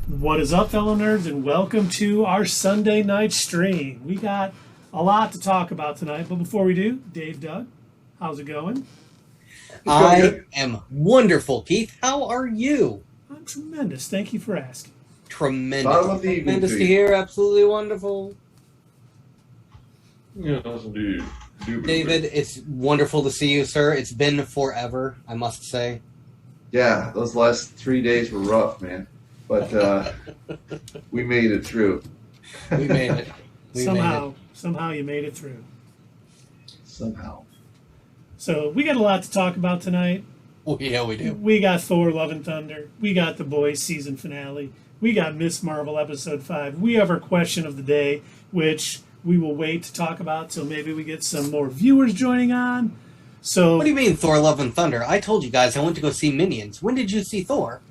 What is up, fellow nerds, and welcome to our Sunday night stream. We got a lot to talk about tonight, but before we do, Dave, Doug, how's it going? I am wonderful, Keith. How are you? I'm tremendous. Thank you for asking. Tremendous. Bottom of the evening Tremendous to to you. hear. Absolutely wonderful. Yes, indeed. David, it's wonderful to see you, sir. It's been forever, I must say. Yeah, those last 3 days were rough, man. But we made it through. We made it. We made it. Somehow you made it through. Somehow. So we got a lot to talk about tonight. Oh, yeah, we do. We got Thor Love and Thunder. We got The Boys season finale. We got Miss Marvel episode 5. We have our question of the day, which we will wait to talk about till maybe we get some more viewers joining on. So What do you mean, Thor Love and Thunder? I told you guys I went to go see Minions. When did you see Thor?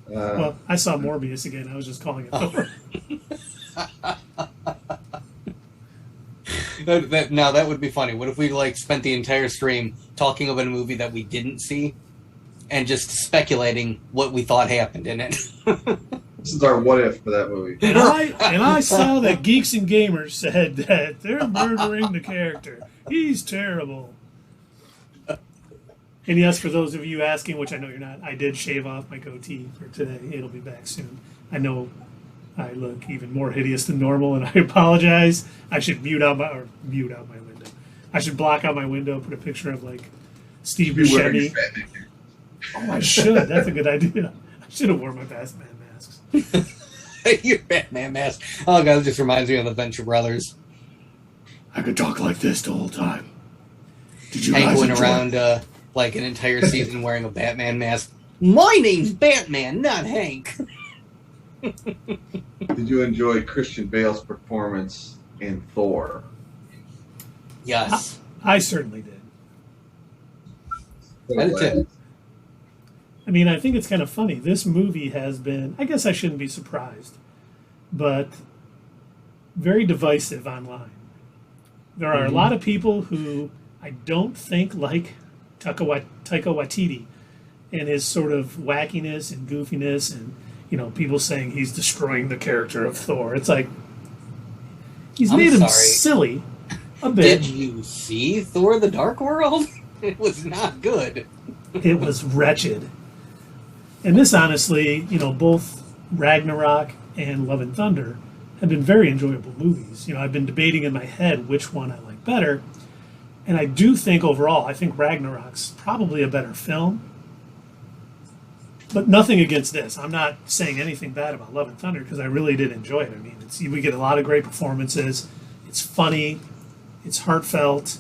well, I saw Morbius again. I was just calling it Thor. Now, that would be funny. What if we, spent the entire stream talking about a movie that we didn't see and just speculating what we thought happened in it? This is our what if for that movie. And I saw that Geeks and Gamers said that they're murdering the character. He's terrible. And yes, for those of you asking, which I know you're not, I did shave off my goatee for today. It'll be back soon. I know I look even more hideous than normal, and I apologize. I should mute out my window. I should block out my window, put a picture of Steve Be wearing Buscemi. your Batman gear. Oh, I should. That's a good idea. I should have worn my Batman masks. Your Batman mask. Oh, God, it just reminds me of the Venture Brothers. I could talk like this the whole time. Did you Hank guys went enjoy? around an entire season wearing a Batman mask. My name's Batman, not Hank. Did you enjoy Christian Bale's performance in Thor? Yes. I certainly did. I did too. I mean, I think it's kind of funny. This movie has been, I guess I shouldn't be surprised, but very divisive online. There are a lot of people who I don't think like Taika Waititi and his sort of wackiness and goofiness and, people saying he's destroying the character of Thor. It's like, he's I'm made him sorry. silly a bit. Did you see Thor the Dark World? It was not good. It was wretched. And this, honestly, both Ragnarok and Love and Thunder have been very enjoyable movies. I've been debating in my head which one I like better. And I do think overall, I think Ragnarok's probably a better film. But nothing against this. I'm not saying anything bad about Love and Thunder because I really did enjoy it. I mean, we get a lot of great performances. It's funny. It's heartfelt.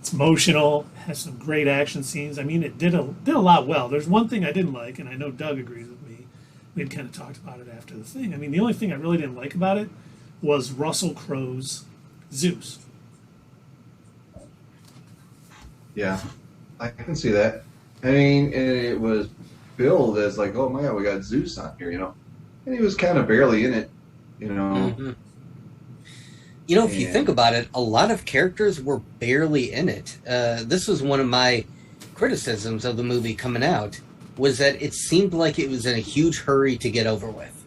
It's emotional. Has some great action scenes. I mean, it did a lot well. There's one thing I didn't like, and I know Doug agrees with me. We had kind of talked about it after the thing. I mean, the only thing I really didn't like about it was Russell Crowe's Zeus. Yeah, I can see that. I mean, and it was billed as oh my God, we got Zeus on here, and he was kind of barely in it, Mm-hmm. If you think about it, a lot of characters were barely in it. This was one of my criticisms of the movie coming out, was that it seemed like it was in a huge hurry to get over with.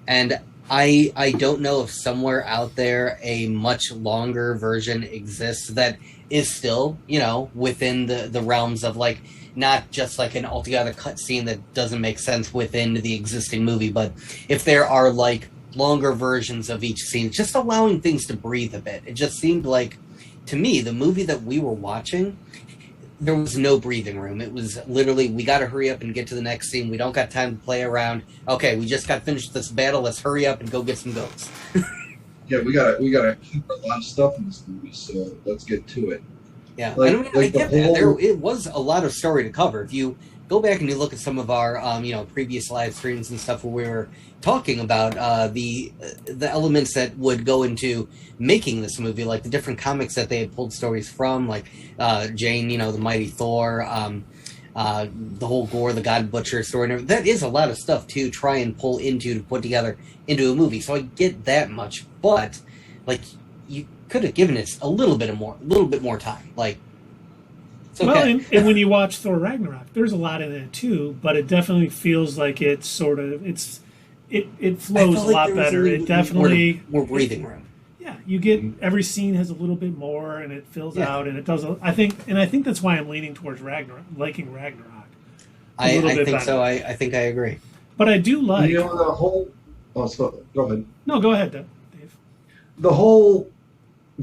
And I don't know if somewhere out there a much longer version exists that is still, within the realms of not just an altogether cut scene that doesn't make sense within the existing movie, but if there are longer versions of each scene, just allowing things to breathe a bit. It just seemed to me, the movie that we were watching, there was no breathing room. It was literally, we got to hurry up and get to the next scene. We don't got time to play around. Okay, we just got finished this battle. Let's hurry up and go get some goats. Yeah, we gotta keep a lot of stuff in this movie, so let's get to it. Yeah, I get that. It was a lot of story to cover. If you go back and you look at some of our, previous live streams and stuff where we were talking about the elements that would go into making this movie, like the different comics that they had pulled stories from, Jane, the Mighty Thor, the whole Gore the God Butcher story. And everything. That is a lot of stuff to try and pull into to put together into a movie. So I get that much, but you could have given it a little bit more time. It's Well, okay. and when you watch Thor Ragnarok, there's a lot in it too, but it definitely feels like it's sort of it I flows felt a like lot there was a better. little It bit more definitely more breathing room. yeah, you get Mhm. every scene has a little bit more and it fills Yeah, out and it does. I think that's why I'm leaning towards Ragnarok, liking Ragnarok a little I bit think so. better. I think I agree. But I do You like. know, the whole. Oh, so go ahead. No, go ahead, Dave. The whole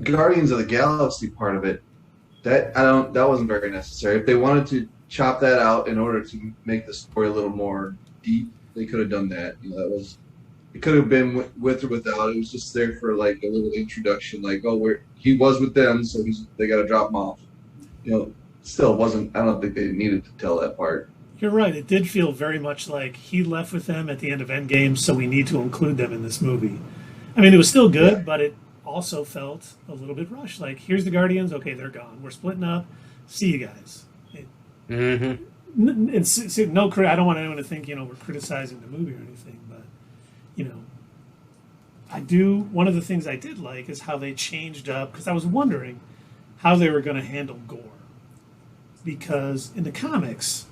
Guardians of the Galaxy part of it. That wasn't very necessary. If they wanted to chop that out in order to make the story a little more deep, they could have done that. You know, that was it could have been with or without. It was just there for like a little introduction, like, oh, he was with them, so they got to drop him off. You know, still wasn't. I don't think they needed to tell that part. You're right. It did feel very much like he left with them at the end of Endgame, so we need to include them in this movie. I mean, it was still Yeah, good, but it also felt a little bit rushed. Like, here's the Guardians. Okay, they're gone. We're splitting up. See you guys. Hmm. No, I don't want anyone to think we're criticizing the movie or anything, but you know, I do. One of the things I did like is how they changed up because I was wondering how they were going to handle gore because in the comics,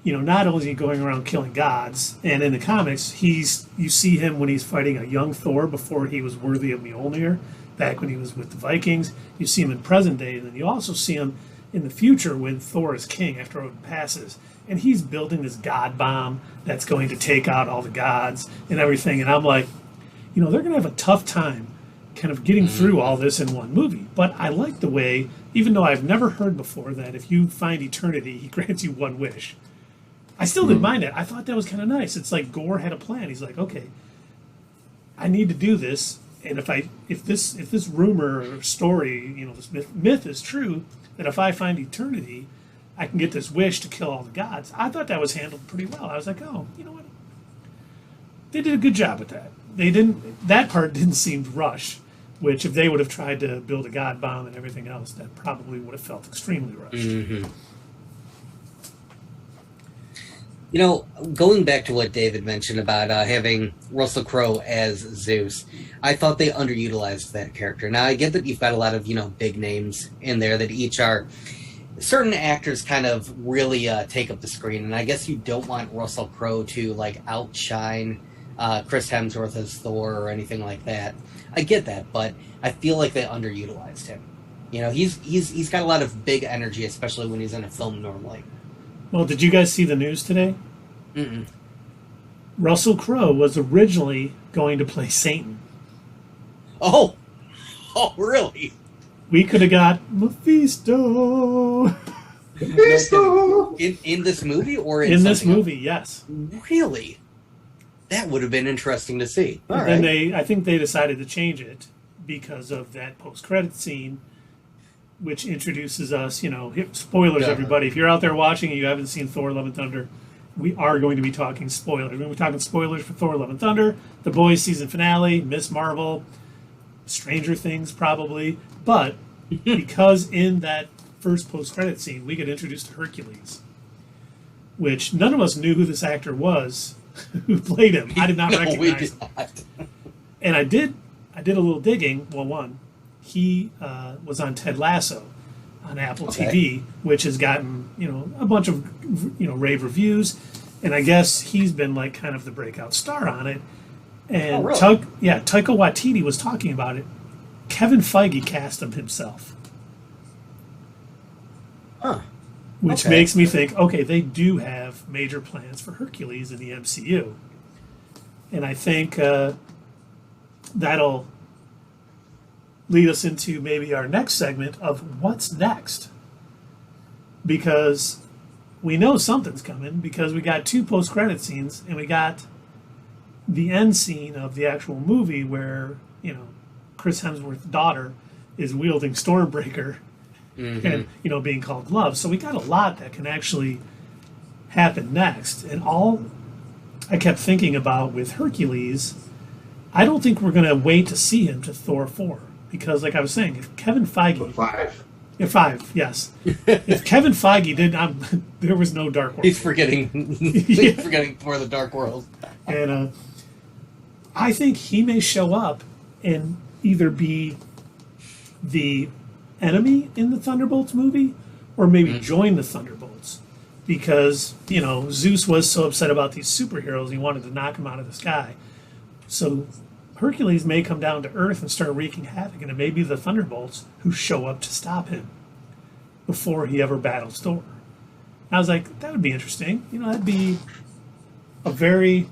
not only is he going around killing gods, and in the comics, you see him when he's fighting a young Thor before he was worthy of Mjolnir, back when he was with the Vikings. You see him in present day, and then you also see him in the future when Thor is king after Odin passes, and he's building this god bomb that's going to take out all the gods and everything. And I'm like, they're going to have a tough time kind of getting through all this in one movie. But I like the way, even though I've never heard before that if you find eternity, he grants you one wish. I still didn't mind it. I thought that was kind of nice. It's like Gore had a plan. He's like, okay, I need to do this, and if this rumor or story, this myth is true, that if I find eternity, I can get this wish to kill all the gods. I thought that was handled pretty well. I was like, oh, you know what? They did a good job with that. They didn't. That part didn't seem rushed. Which, if they would have tried to build a god bomb and everything else, that probably would have felt extremely rushed. Hmm. You know, going back to what David mentioned about having Russell Crowe as Zeus, I thought they underutilized that character. Now, I get that you've got a lot of, big names in there that each are certain actors kind of really take up the screen, and I guess you don't want Russell Crowe to, like, outshine Chris Hemsworth as Thor or anything like that. I get that, but I feel like they underutilized him. He's got a lot of big energy, especially when he's in a film normally. Well, did you guys see the news today? Mm-mm. Russell Crowe was originally going to play Satan. Oh, oh, really? We could have got Mephisto No kidding. In this movie or in in this something movie. Yes. else? Really? That would have been interesting to see. All And right. I think they decided to change it because of that post-credit scene, which introduces us. Spoilers, Yeah. everybody. If you're out there watching and you haven't seen Thor: Love and Thunder, we are going to be talking spoilers. We're going to be talking spoilers for Thor: Love and Thunder, The Boys season finale, Miss Marvel, Stranger Things, probably. But because in that first post-credit scene, we get introduced to Hercules, which none of us knew who this actor was who played him. I did not No, we recognize did him. not. And I did a little digging. Well, one, he was on Ted Lasso on Apple Okay. TV, which has gotten a bunch of rave reviews, and I guess he's been like kind of the breakout star on it. And Oh, really? Taika Waititi was talking about it. Kevin Feige cast him himself, Huh. which Okay. makes me think, okay, they do have major plans for Hercules in the MCU, and I think that'll lead us into maybe our next segment of what's next, because we know something's coming because we got two post-credit scenes and we got the end scene of the actual movie where Chris Hemsworth's daughter is wielding Stormbreaker and being called Love. So we got a lot that can actually happen next. And all I kept thinking about with Hercules, I don't think we're going to wait to see him to Thor 4 because, like I was saying, if Kevin Feige, 5. 5, yes, if Kevin Feige did, there was no Dark World. He's forgetting. He's forgetting for the Dark World. And I think he may show up and either be the enemy in the Thunderbolts movie or maybe join the Thunderbolts, because Zeus was so upset about these superheroes, he wanted to knock them out of the sky. So Hercules may come down to Earth and start wreaking havoc, and it may be the Thunderbolts who show up to stop him before he ever battles Thor. And I was like, that would be interesting. That'd be a very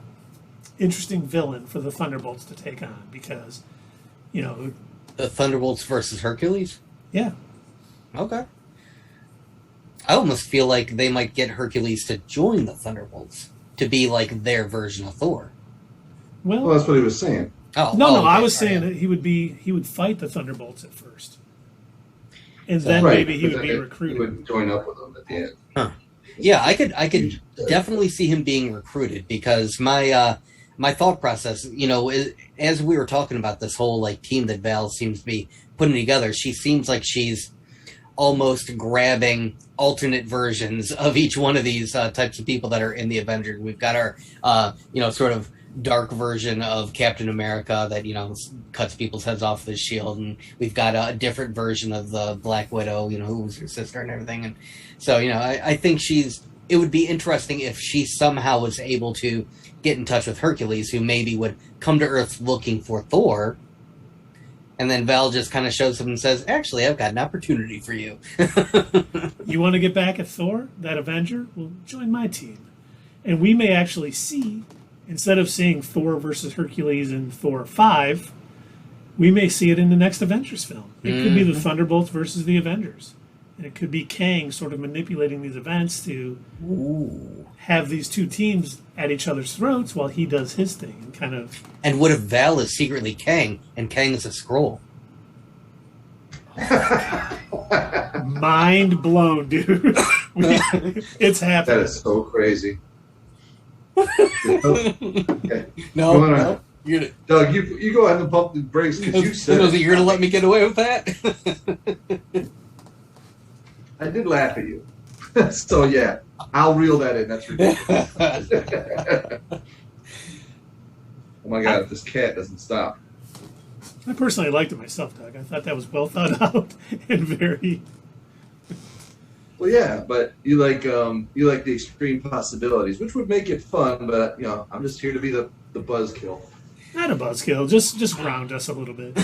interesting villain for the Thunderbolts to take on, because, the Thunderbolts versus Hercules? Yeah. Okay. I almost feel like they might get Hercules to join the Thunderbolts to be like their version of Thor. Well, that's what he was saying. No, I was saying that he would fight the Thunderbolts at first, and then maybe he would be recruited. He would join up with them at the end. Huh. Yeah, I could definitely see him being recruited, because my thought process, as we were talking about this whole like team that Val seems to be putting together, she seems like she's almost grabbing alternate versions of each one of these types of people that are in the Avengers. We've got our sort of dark version of Captain America that cuts people's heads off with his shield, and we've got a different version of the Black Widow, who was her sister and everything. And so I think it would be interesting if she somehow was able to get in touch with Hercules, who maybe would come to Earth looking for Thor, and then Val just kind of shows up and says, actually, I've got an opportunity for you. You want to get back at Thor, that Avenger? Well, join my team. And we may actually see, instead of seeing Thor versus Hercules in Thor 5, we may see it in the next Avengers film. It could be the Thunderbolts versus the Avengers. And it could be Kang sort of manipulating these events to have these two teams at each other's throats while he does his thing. And kind of. And what if Val is secretly Kang and Kang is a Skrull? Mind blown, dude. It's happening. That is so crazy. Okay. No. Doug, you go ahead and pump the brakes, because you said you're going to let me get away with that? I did laugh at you. So yeah, I'll reel that in. That's ridiculous. Oh my god, if this cat doesn't stop. I personally liked it myself, Doug. I thought that was well thought out and very. Well, yeah, but you like the extreme possibilities, which would make it fun. But I'm just here to be the buzzkill. Not a buzzkill, just ground us a little bit.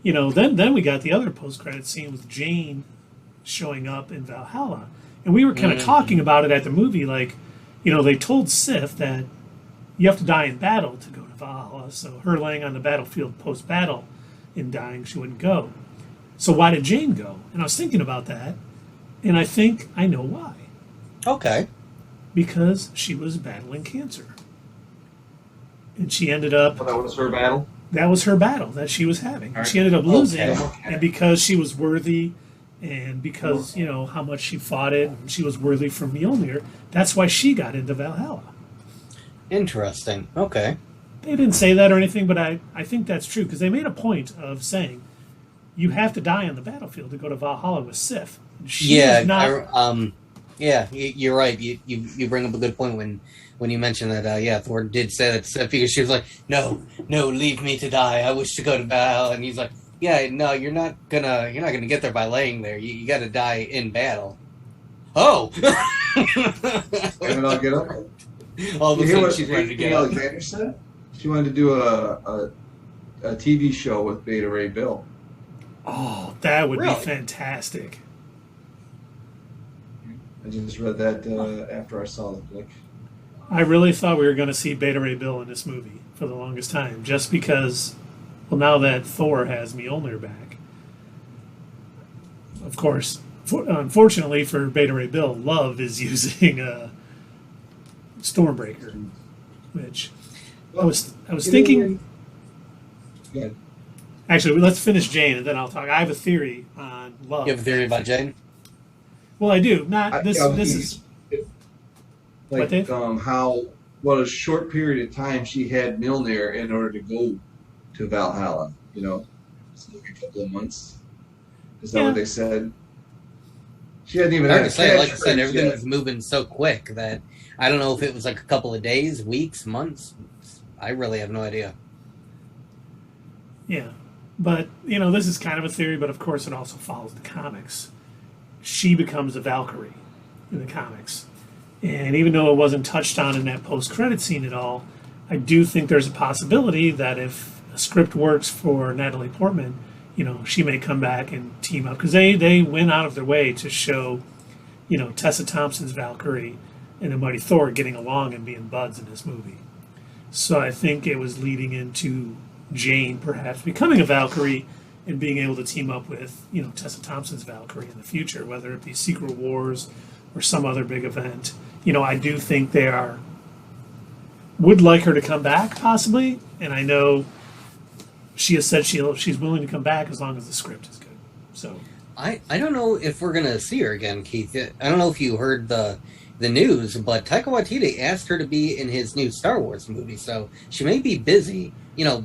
Then we got the other post-credit scene with Jane showing up in Valhalla, and we were kind of talking about it at the movie, like, they told Sif that you have to die in battle to go to Valhalla, so her laying on the battlefield post-battle and dying, she wouldn't go. So why did Jane go? And I was thinking about that, and I think I know why. Okay. Because she was battling cancer. And she ended up... Well, that was her battle? That was her battle that she was having. Right. She ended up losing, and because she was worthy, and because, how much she fought it, and she was worthy for Mjolnir, that's why she got into Valhalla. Interesting. Okay. They didn't say that or anything, but I think that's true, because they made a point of saying, you have to die on the battlefield to go to Valhalla with Sif. You're right. You bring up a good point when you mentioned that. Thor did say that to Sif, because she was like, no, leave me to die. I wish to go to Valhalla. And he's like, yeah, no, you're not gonna get there by laying there. You got to die in battle. Oh. And I'll get up. All of a sudden, she's ready to get up. Alexander said she wanted to do a TV show with Beta Ray Bill. Oh, that would be fantastic. I just read that after I saw the flick. I really thought we were going to see Beta Ray Bill in this movie for the longest time, just because, well, now that Thor has Mjolnir back. Of course, unfortunately for Beta Ray Bill, Love is using Stormbreaker, which I was thinking. Yeah. Actually, let's finish Jane, and then I'll talk. I have a theory on Love. You have a theory about Jane? Well, I do. This is like what a short period of time she had Mjolnir in order to go to Valhalla. It's like a couple of months. Is that what they said? She hadn't even had a catchphrase. Like I said, everything was moving so quick that I don't know if it was like a couple of days, weeks, months. I really have no idea. Yeah. But, this is kind of a theory, but of course it also follows the comics. She becomes a Valkyrie in the comics. And even though it wasn't touched on in that post-credit scene at all, I do think there's a possibility that if a script works for Natalie Portman, she may come back and team up. Because they went out of their way to show, Tessa Thompson's Valkyrie and the Mighty Thor getting along and being buds in this movie. So I think it was leading into Jane perhaps becoming a Valkyrie and being able to team up with, Tessa Thompson's Valkyrie in the future, whether it be Secret Wars or some other big event. I do think would like her to come back possibly, and I know she has said she's willing to come back as long as the script is good. So I don't know if we're gonna see her again, Keith. I don't know if you heard the news, but Taika Waititi asked her to be in his new Star Wars movie, so she may be busy,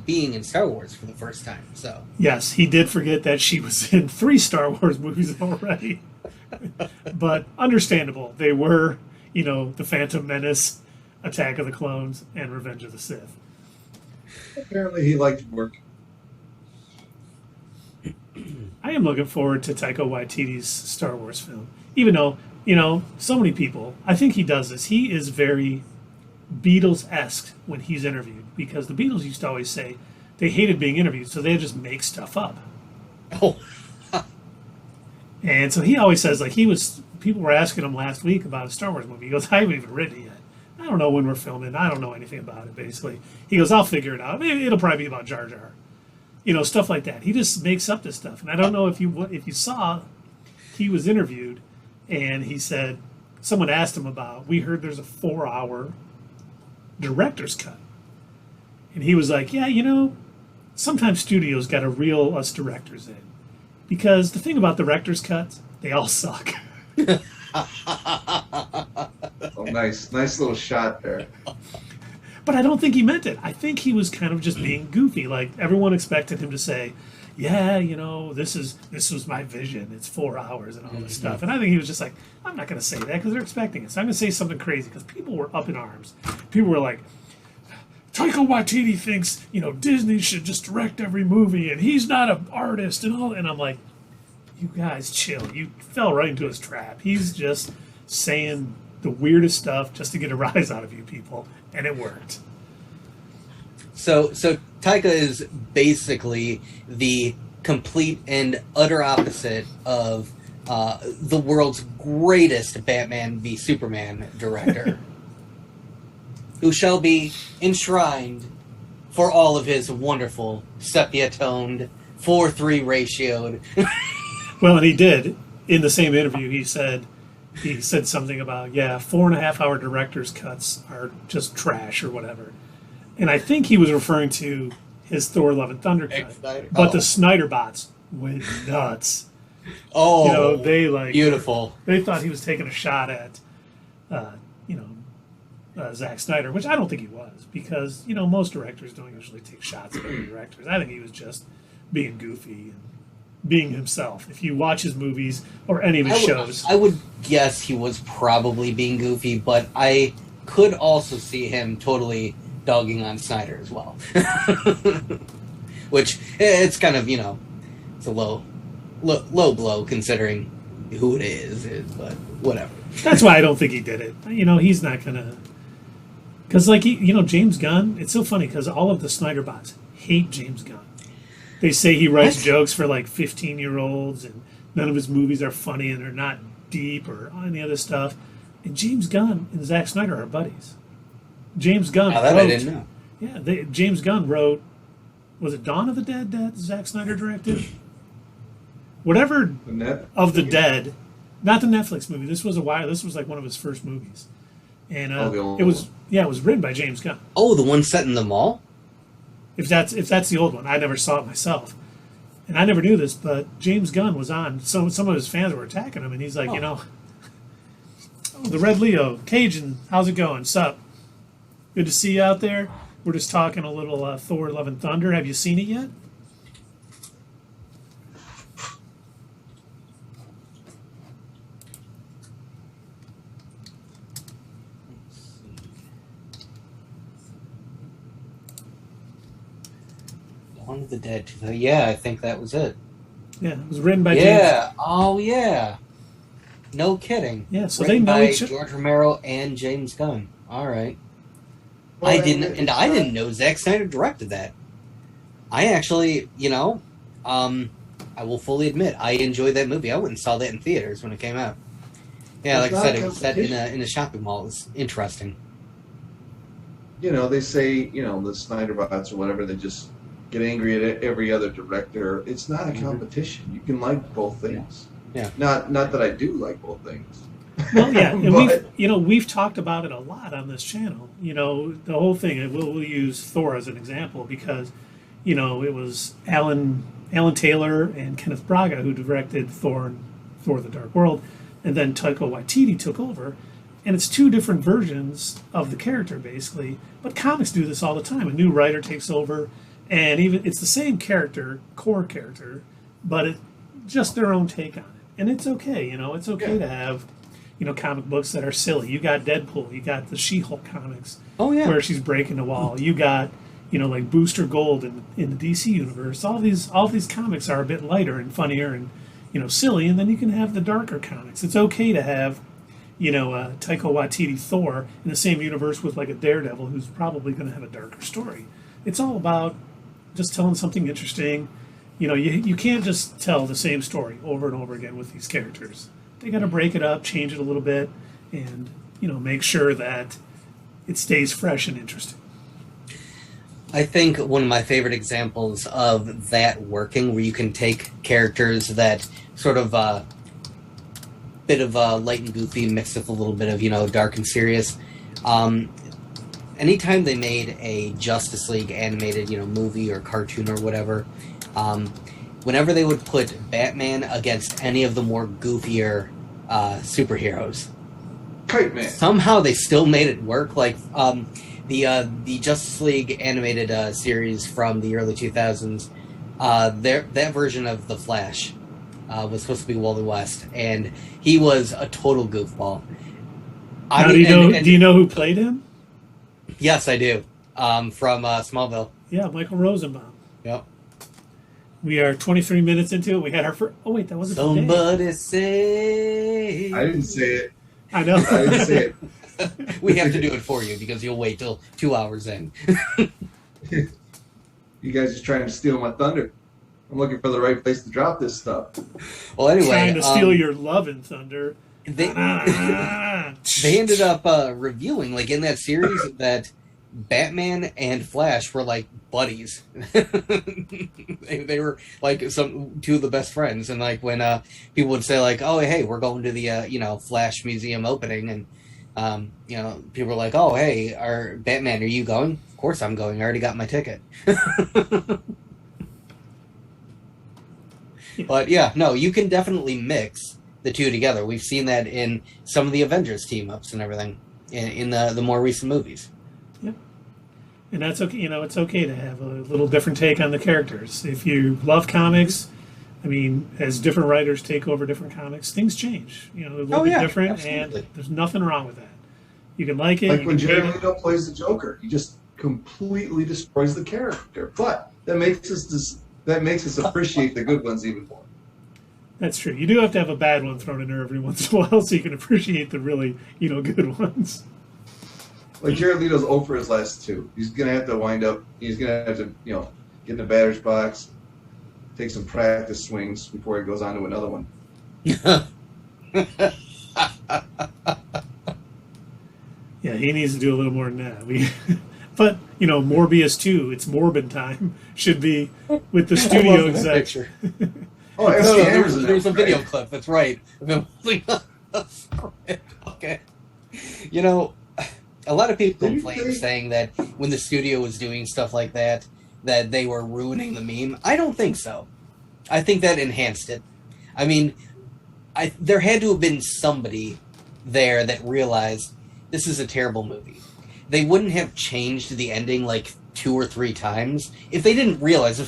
being in Star Wars for the first time. So yes, he did forget that she was in 3 Star Wars movies already. But understandable. They were, The Phantom Menace, Attack of the Clones, and Revenge of the Sith. Apparently he liked work. I am looking forward to Taika Waititi's Star Wars film. Even though, so many people, I think he does this. He is very Beatles-esque when he's interviewed, because the Beatles used to always say they hated being interviewed, so they just make stuff up. Oh. And so he always says, people were asking him last week about a Star Wars movie. He goes, I haven't even written it yet. I don't know when we're filming. I don't know anything about it, basically. He goes, I'll figure it out. Maybe it'll probably be about Jar Jar. Stuff like that. He just makes up this stuff. And I don't know if you saw, he was interviewed, and he said, someone asked him about, we heard there's a 4-hour director's cut. And he was like, yeah, sometimes studios got to reel us directors in. Because the thing about director's cuts, they all suck. Oh, nice little shot there. But I don't think he meant it. I think he was kind of just being goofy. Like, everyone expected him to say, yeah, this was my vision. It's 4 hours and all this stuff. And I think he was just like, I'm not going to say that because they're expecting it. So I'm going to say something crazy, because people were up in arms. People were like, Taika Waititi thinks, Disney should just direct every movie, and he's not an artist and all. And I'm like, you guys chill. You fell right into his trap. He's just saying the weirdest stuff just to get a rise out of you people, and it worked. So Taika is basically the complete and utter opposite of the world's greatest Batman v Superman director, who shall be enshrined for all of his wonderful sepia-toned 4:3 ratioed. Well, and he did. In the same interview, he said something about, 4.5-hour director's cuts are just trash or whatever. And I think he was referring to his Thor Love and Thunder cut. But the Snyder bots went nuts. Oh, they beautiful. They thought he was taking a shot at, Zack Snyder, which I don't think he was, because, most directors don't usually take shots at other directors. I think he was just being goofy and being himself. If you watch his movies or any of his shows. I would guess he was probably being goofy, but I could also see him totally dogging on Snyder as well. Which, it's kind of, it's a low blow considering who it is, but whatever. That's why I don't think he did it. He's not going to... Because, James Gunn, it's so funny because all of the Snyder bots hate James Gunn. They say he writes jokes for 15-year-olds, and none of his movies are funny and they're not deep or any other stuff. And James Gunn and Zack Snyder are buddies. James Gunn wrote... I didn't know. Yeah, James Gunn wrote... Was it Dawn of the Dead that Zack Snyder directed? Whatever of the Dead... Not the Netflix movie. This was This was one of his first movies. And it was written by James Gunn. Oh, the one set in the mall? If that's the old one. I never saw it myself. And I never knew this, but James Gunn was on. Some of his fans were attacking him, and he's like, the Red Leo, Cajun, how's it going? Sup? Good to see you out there. We're just talking a little Thor Love and Thunder. Have you seen it yet? Dawn of the Dead. Yeah, I think that was it. Yeah, it was written by Yeah. Oh, yeah. No kidding. Yeah, so Written they know by each other. George Romero and James Gunn. All right. Well, I and didn't, it's and I not- didn't know Zack Snyder directed that. I actually, I will fully admit I enjoyed that movie. I went and saw that in theaters when it came out. Yeah, It's like I not said, a it was set in competition. a shopping mall. It was interesting. They say, the Snyder bots or whatever, they just get angry at every other director. It's not a Mhm. competition. You can like both things. Yeah. Not that I do like both things. Well, yeah, and But- we've talked about it a lot on this channel. The whole thing. And we'll use Thor as an example because, it was Alan Taylor and Kenneth Braga who directed Thor and Thor: The Dark World, and then Taika Waititi took over. And it's two different versions of the character, basically. But comics do this all the time. A new writer takes over, and even it's the same character, core character, but it's just their own take on it. And it's okay, it's okay to have, comic books that are silly. You got Deadpool, you got the She-Hulk comics, Oh, yeah. where she's breaking the wall. You got, like Booster Gold in the DC universe. All these comics are a bit lighter and funnier and, silly. And then you can have the darker comics. It's okay to have, Taika Waititi Thor in the same universe with like a Daredevil who's probably going to have a darker story. It's all about just telling something interesting. You can't just tell the same story over and over again with these characters. They got to break it up, change it a little bit, and make sure that it stays fresh and interesting. I think one of my favorite examples of that working, where you can take characters that sort of bit of light and goofy mixed with a little bit of dark and serious. Anytime they made a Justice League animated movie or cartoon or whatever, whenever they would put Batman against any of the more goofier superheroes, Kite Man. somehow they still made it work. Like the Justice League animated series from the early 2000s, that version of the Flash was supposed to be Wally West, and he was a total goofball. Now, do you know who played him? Yes, I do. From Smallville. Yeah, Michael Rosenbaum. Yep. We are 23 minutes into it. We had our first. Oh wait, that wasn't today. Somebody say. I didn't say it. I know. I didn't say it. We have to do it for you because you'll wait till 2 hours in. You guys are trying to steal my thunder. I'm looking for the right place to drop this stuff. Well, anyway, Trying to steal your love and thunder. They They ended up revealing, like in that series, that Batman and Flash were like buddies. they were like two of the best friends, and like when people would say like, "Oh, hey, we're going to the Flash Museum opening," and people were like, "Oh, hey, Batman, are you going?" Of course, I'm going. I already got my ticket. But yeah, no, you can definitely mix the two together. We've seen that in some of the Avengers team ups and everything in the more recent movies. Yep. And that's okay. It's okay to have a little different take on the characters. If you love comics, as different writers take over different comics, things change. It will be different, absolutely. and there's nothing wrong with that. You can like it. Like you when can hate Jared it. Leto plays the Joker, he just completely destroys the character. But that makes us appreciate the good ones even more. That's true. You do have to have a bad one thrown in there every once in a while so you can appreciate the really, good ones. Like Jared Leto's over his last two. He's gonna have to wind up. He's gonna have to, get in the batter's box, take some practice swings before he goes on to another one. Yeah, he needs to do a little more than that. But Morbius 2, it's Morbin time, should be with the studio exec. Picture. Oh, No, FC there Hammer's was, in there was a it, video right? clip. That's right. Of him holding up a script. Okay. A lot of people complain saying that when the studio was doing stuff like that they were ruining the meme. I don't think so. I think that enhanced it. There had to have been somebody there that realized this is a terrible movie. They wouldn't have changed the ending like 2 or 3 times if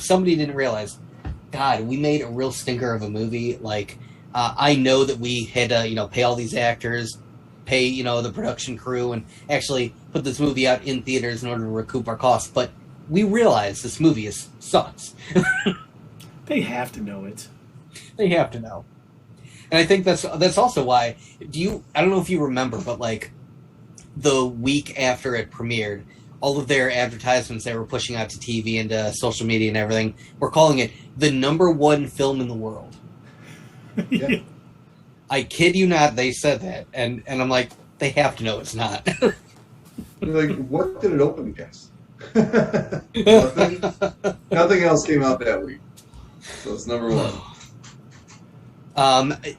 somebody didn't realize, God, we made a real stinker of a movie. Like, I know that we had to, pay all these actors, pay, the production crew, and actually put this movie out in theaters in order to recoup our costs. But we realize this movie sucks. They have to know it. They have to know. And I think that's also why, I don't know if you remember, but like the week after it premiered, all of their advertisements they were pushing out to TV and to social media and everything were calling it the #1 film in the world. Yeah. I kid you not, they said that. And I'm like, they have to know it's not. You're like, what did it open against? Nothing. Nothing else came out that week. So it's #1.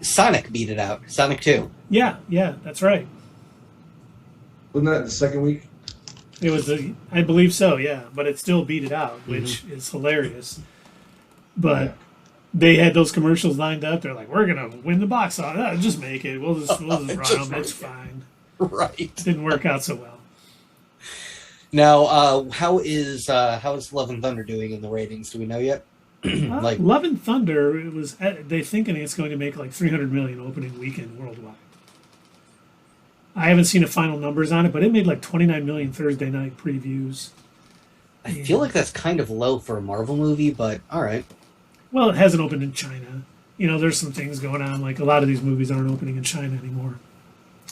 Sonic beat it out. Sonic 2. Yeah, that's right. Wasn't that the second week? It was I believe so, yeah. But it still beat it out, which is hilarious. But they had those commercials lined up. They're like, we're gonna win the box office. Just make it. We'll just run them. It's fine. Right. Didn't work out so well. Now, how is Love and Thunder doing in the ratings? Do we know yet? Like Love and Thunder, they're thinking it's going to make like 300 million opening weekend worldwide. I haven't seen the final numbers on it, but it made like 29 million Thursday night previews. I feel like that's kind of low for a Marvel movie, but all right. Well, it hasn't opened in China. There's some things going on. Like a lot of these movies aren't opening in China anymore.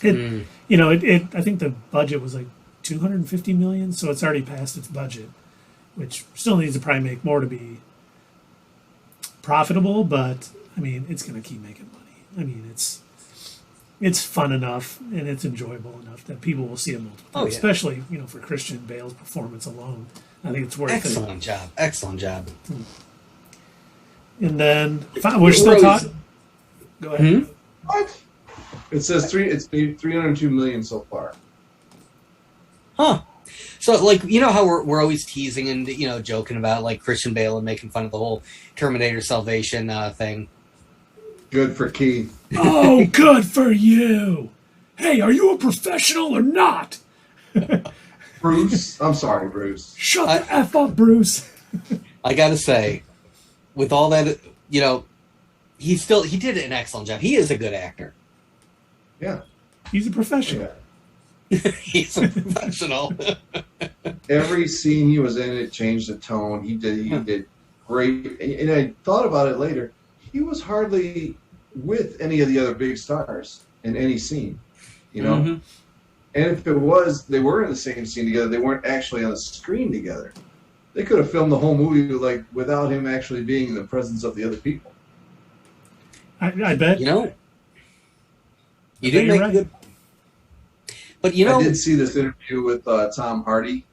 I think the budget was like 250 million, so it's already past its budget, which still needs to probably make more to be profitable, but I mean, it's going to keep making money. I mean, it's fun enough and it's enjoyable enough that people will see it multiple times, especially for Christian Bale's performance alone. I think it's worth it. Excellent job. And then we're still talking. Go ahead. What? It says it's made 302 million so far. Huh. So, like, how we're always teasing and, joking about, like, Christian Bale and making fun of the whole Terminator Salvation thing. Good for Keith. Oh, good for you. Hey, are you a professional or not? Bruce? I'm sorry, Bruce. Shut the F up, Bruce. I gotta say, with all that, he did an excellent job. He is a good actor. Yeah. He's a professional. Yeah. He's a professional. Every scene he was in, it changed the tone. He did great. And I thought about it later. He was hardly with any of the other big stars in any scene, And if it was, they were in the same scene together. They weren't actually on the screen together. They could have filmed the whole movie without him actually being in the presence of the other people. I bet. You didn't make a good. But I did see this interview with Tom Hardy,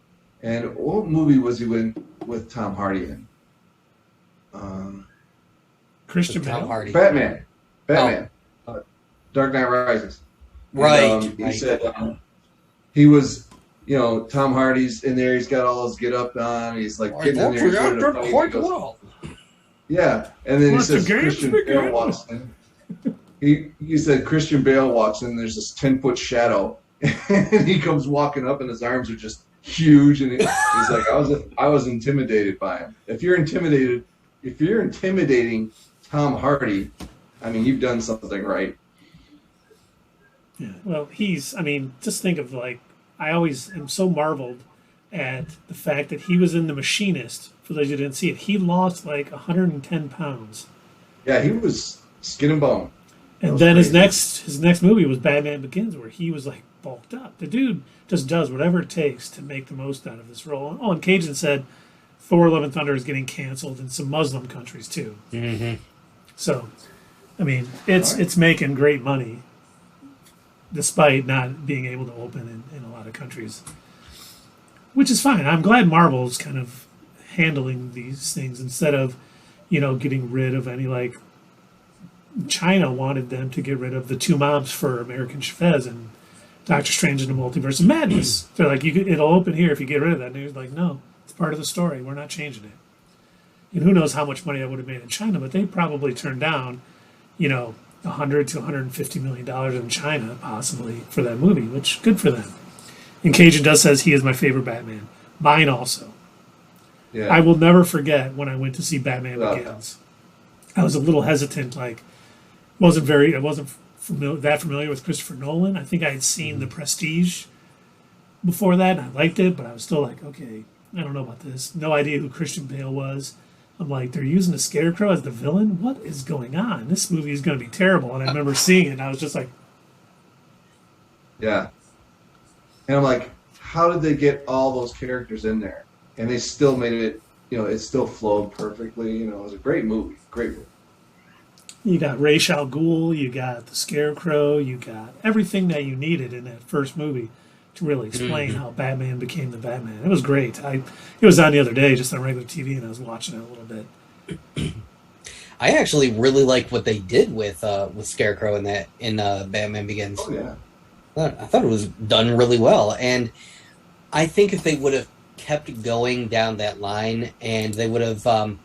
and what movie was he with Tom Hardy in? Christian Bale. Tom Hardy. Batman. Dark Knight Rises. Right. And, he said he was, Tom Hardy's in there. He's got all his get up on. He's like getting in there. Quite well. Yeah, and then he says the Christian Bale walks in. He said Christian Bale walks in. There's this 10-foot shadow. And he comes walking up, and his arms are just huge, and he's like, "I was intimidated by him." If you're intimidating Tom Hardy, I mean, you've done something right. Yeah. Well, just think of I always am so marveled at the fact that he was in The Machinist. For those who didn't see it, he lost like 110 pounds. Yeah, he was skin and bone. And then his next movie was Batman Begins, where he was like bulked up. The dude just does whatever it takes to make the most out of this role. Oh, and Cajun said Thor Love and Thunder is getting canceled in some Muslim countries too. Mm-hmm. So, I mean, it's making great money despite not being able to open in a lot of countries, which is fine. I'm glad Marvel's kind of handling these things instead of, getting rid of any China wanted them to get rid of the two moms for American Chavez and Doctor Strange in the Multiverse of Madness. They're like, it'll open here if you get rid of that. And he was like, no, it's part of the story. We're not changing it. And who knows how much money that would have made in China, but they probably turned down, $100 to $150 million in China, possibly, for that movie, which good for them. And Cajun says he is my favorite Batman. Mine also. Yeah. I will never forget when I went to see Batman Begins. I was a little hesitant, I wasn't that familiar with Christopher Nolan. I think I had seen The Prestige before that, and I liked it, but I was still like, okay. I don't know about this. No idea who Christian Bale was. I'm like, they're using a Scarecrow as the villain? What is going on? This movie is going to be terrible. And I remember seeing it, and I was just like, Yeah. And I'm like, how did they get all those characters in there? And they still made it, it still flowed perfectly. It was a great movie. Great movie. you got Ra's al Ghul, you got the Scarecrow, you got everything that you needed in that first movie to really explain how Batman became the Batman. It was great. It was on the other day, just on regular TV, and I was watching it a little bit. I actually really like what they did with Scarecrow in Batman Begins. Oh, yeah. I thought it was done really well, and I think if they would have kept going down that line, and they would have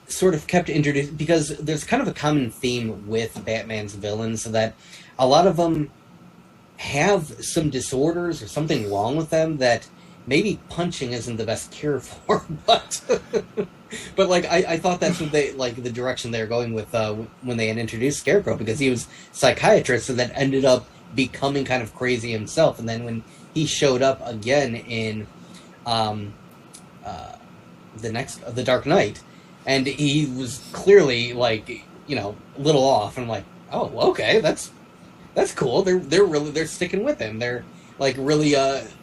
sort of kept introducing, because there's kind of a common theme with Batman's villains, so that a lot of them have some disorders or something wrong with them that maybe punching isn't the best cure for, but like I thought that's what they like the direction they're going with when they had introduced Scarecrow, because he was a psychiatrist and then ended up becoming kind of crazy himself, and then when he showed up again in the Dark Knight, and he was clearly like a little off, and I'm like, oh, okay, that's cool. They're sticking with him. They're like really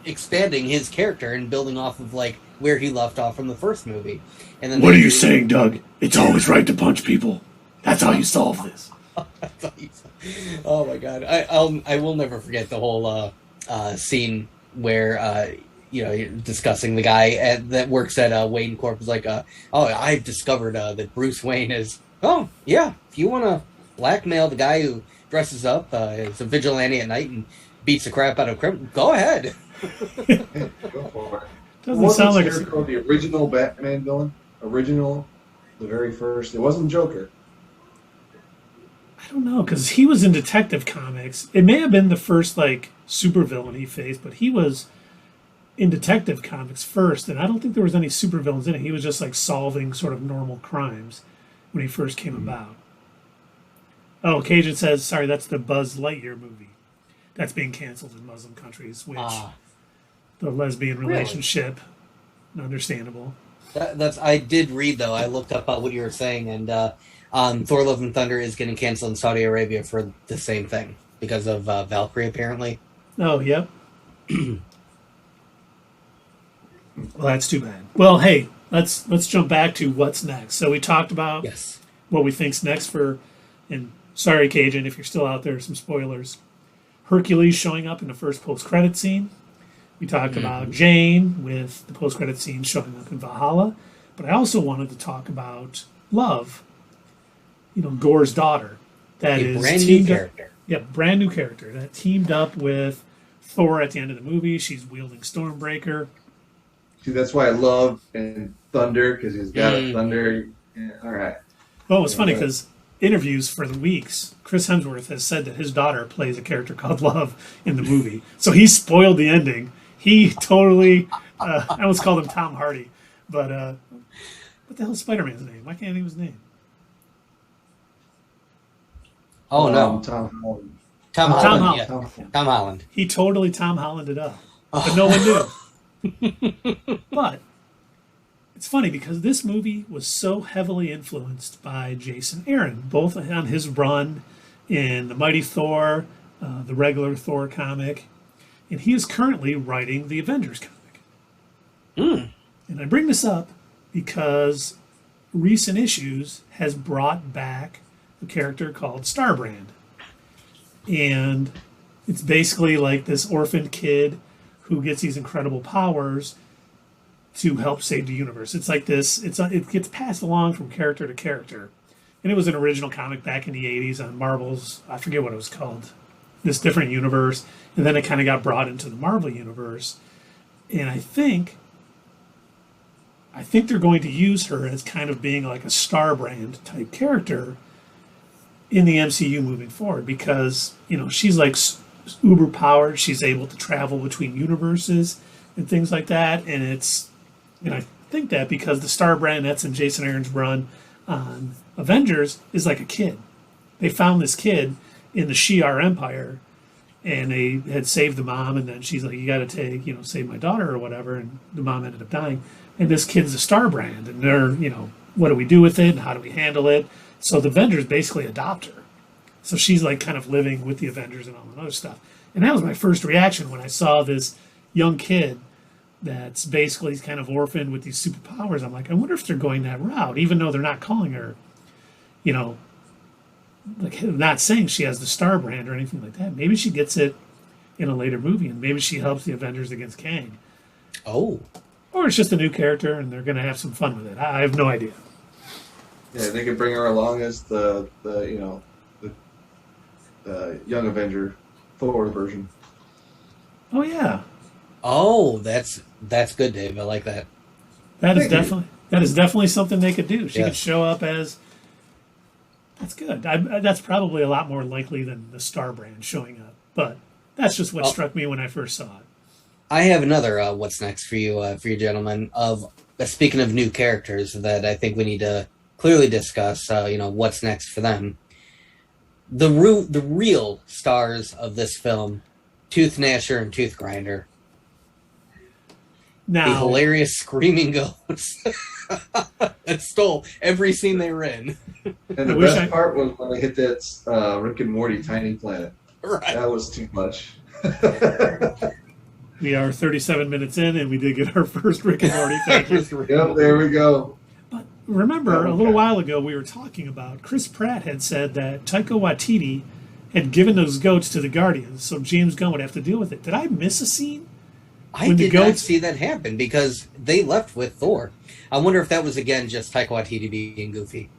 expanding his character and building off of like where he left off from the first movie. And then what are you saying, Doug? It's always right to punch people. That's how you solve this. Oh my god, I will never forget the whole scene where discussing the guy that works at Wayne Corp is like, oh, I've discovered that Bruce Wayne is, oh yeah, if you want to blackmail the guy who dresses up as a vigilante at night and beats the crap out of criminals, go ahead. Go for it. Doesn't sound like Scarecrow the original Batman villain? The very first. It wasn't Joker. I don't know, because he was in Detective Comics. It may have been the first like supervillain he faced, but he was in Detective Comics first, and I don't think there was any supervillains in it. He was just like solving sort of normal crimes when he first came about. Oh, Cajun says, sorry, that's the Buzz Lightyear movie. That's being canceled in Muslim countries, which the lesbian relationship, understandable. I did read, though. I looked up what you were saying, and Thor Love and Thunder is getting canceled in Saudi Arabia for the same thing, because of Valkyrie, apparently. Oh, yep. Well, that's too bad. Well, hey, let's jump back to what's next. So we talked about what we think's next for, and sorry, Cajun, if you're still out there, some spoilers. Hercules showing up in the first post-credit scene. We talked about Jane with the post-credit scene showing up in Valhalla. But I also wanted to talk about Love, Gore's daughter. That is brand new character. Brand new character that teamed up with Thor at the end of the movie. She's wielding Stormbreaker. See, that's why I love and Thunder, because he's got a thunder. Yeah, all right. Well, it was funny because interviews for the weeks, Chris Hemsworth has said that his daughter plays a character called Love in the movie. So he spoiled the ending. He totally, I almost called him Tom Hardy. But what the hell is Spider-Man's name? Why can't I think of his name? Oh, no. Tom Holland. Tom Holland. Yeah. Tom Holland. He totally Tom Hollanded up. But no one knew. But it's funny because this movie was so heavily influenced by Jason Aaron, both on his run in the Mighty Thor, the regular Thor comic, and he is currently writing the Avengers comic. And I bring this up because recent issues has brought back a character called Starbrand. And it's basically like this orphaned kid who gets these incredible powers to help save the universe. It's like this, it gets passed along from character to character. And it was an original comic back in the 80s on Marvel's, I forget what it was called, this different universe. And then it kind of got brought into the Marvel universe. And I think they're going to use her as kind of being like a Starbrand type character in the MCU moving forward, because, she's like uber powered. She's able to travel between universes and things like that. And I think that because the Starbrand that's in Jason Aaron's run on Avengers is like a kid. They found this kid in the Shi'ar Empire, and they had saved the mom, and then she's like, you got to take, save my daughter or whatever, and the mom ended up dying. And this kid's a star brand, and they're, what do we do with it, and how do we handle it? So the Avengers basically adopt her. So she's like kind of living with the Avengers and all that other stuff. And that was my first reaction when I saw this young kid that's basically kind of orphaned with these superpowers. I'm like, I wonder if they're going that route, even though they're not calling her, like not saying she has the star brand or anything like that. Maybe she gets it in a later movie, and maybe she helps the Avengers against Kang. Oh. Or it's just a new character, and they're going to have some fun with it. I have no idea. Yeah, they could bring her along as the young Avenger, Thor version. Oh yeah. Oh, that's good, Dave. I like that. That is definitely something they could do. She Yes. could show up as. That's good. That's probably a lot more likely than the star brand showing up. But that's just what struck me when I first saw it. I have another what's next for you gentlemen. Speaking of new characters that I think we need to clearly discuss. What's next for them. The real stars of this film, Tooth Gnasher and Tooth Grinder. Now, The hilarious screaming goats that stole every scene they were in. And the best part was when they hit that Rick and Morty tiny planet. Right. That was too much. we are 37 minutes in, and we did get our first Rick and Morty. Thank you. Yep, there we go. But remember, a little while ago, we were talking about Chris Pratt had said that Taika Waititi had given those goats to the Guardians, so James Gunn would have to deal with it. Did I miss a scene? I did not see that happen because they left with Thor. I wonder if that was, again, just Taika Waititi being goofy.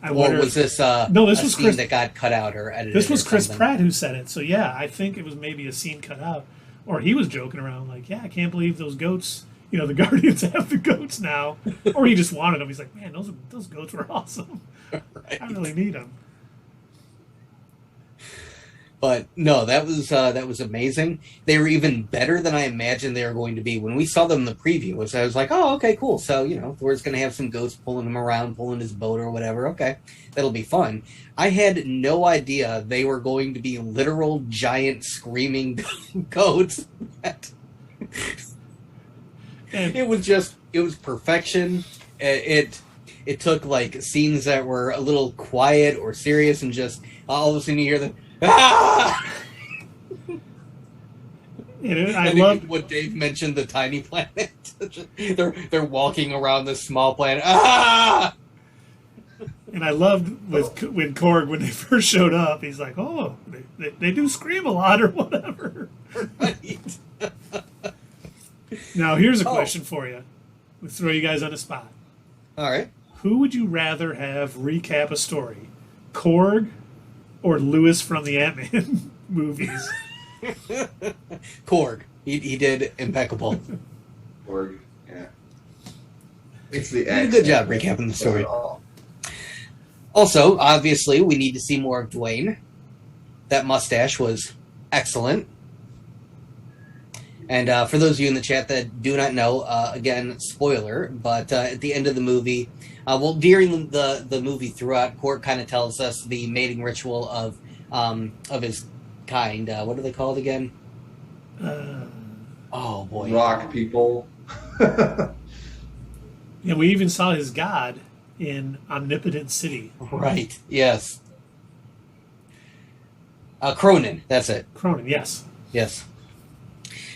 Or was this this was scene Chris, that got cut out or edited? This was Chris something? Pratt who said it. So, yeah, I think it was maybe a scene cut out. Or he was joking around like, yeah, I can't believe those goats, the Guardians have the goats now. Or he just wanted them. He's like, man, those goats were awesome. Right. I really need them. But no, that was amazing. They were even better than I imagined they were going to be. When we saw them in the preview, I was like, oh, okay, cool. So, Thor's going to have some goats pulling him around, pulling his boat or whatever. Okay, that'll be fun. I had no idea they were going to be literal giant screaming goats. It was perfection. It took like scenes that were a little quiet or serious and just all of a sudden you hear them. Ah! I love what Dave mentioned, the tiny planet. they're walking around this small planet. Ah! And I loved when Korg, when they first showed up, he's like, oh, they do scream a lot or whatever. Right. Now, here's a question for you. We'll throw you guys on the spot. All right. Who would you rather have recap a story? Korg or Lewis from the Ant-Man movies? Korg. He did impeccable. Korg, yeah. It's the He did a good job recapping the story. Also, obviously, we need to see more of Dwayne. That mustache was excellent. And for those of you in the chat that do not know, again, spoiler, but at the end of the movie, during the movie throughout, Korg kind of tells us the mating ritual of his kind. What are they called again? Oh, boy. Rock people. Yeah, we even saw his god in Omnipotent City. Right, yes. Cronin, that's it. Cronin, yes. Yes.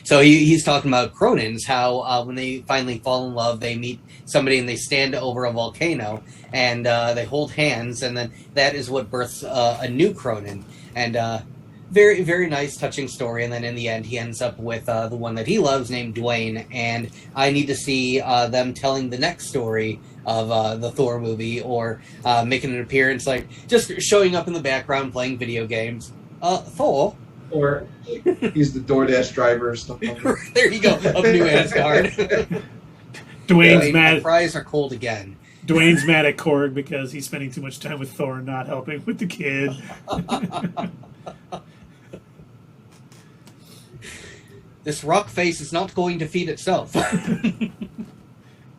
So he's talking about Cronins, how when they finally fall in love, they meet somebody and they stand over a volcano and they hold hands, and then that is what births a new Cronin. And very, very nice, touching story. And then in the end, he ends up with the one that he loves named Dwayne. And I need to see them telling the next story of the Thor movie, or making an appearance, like just showing up in the background playing video games. Thor. Or he's the DoorDash driver or stuff like that. There you go, of New Asgard. Dwayne's mad. The fries are cold again. Dwayne's mad at Korg because he's spending too much time with Thor and not helping with the kid. This rock face is not going to feed itself.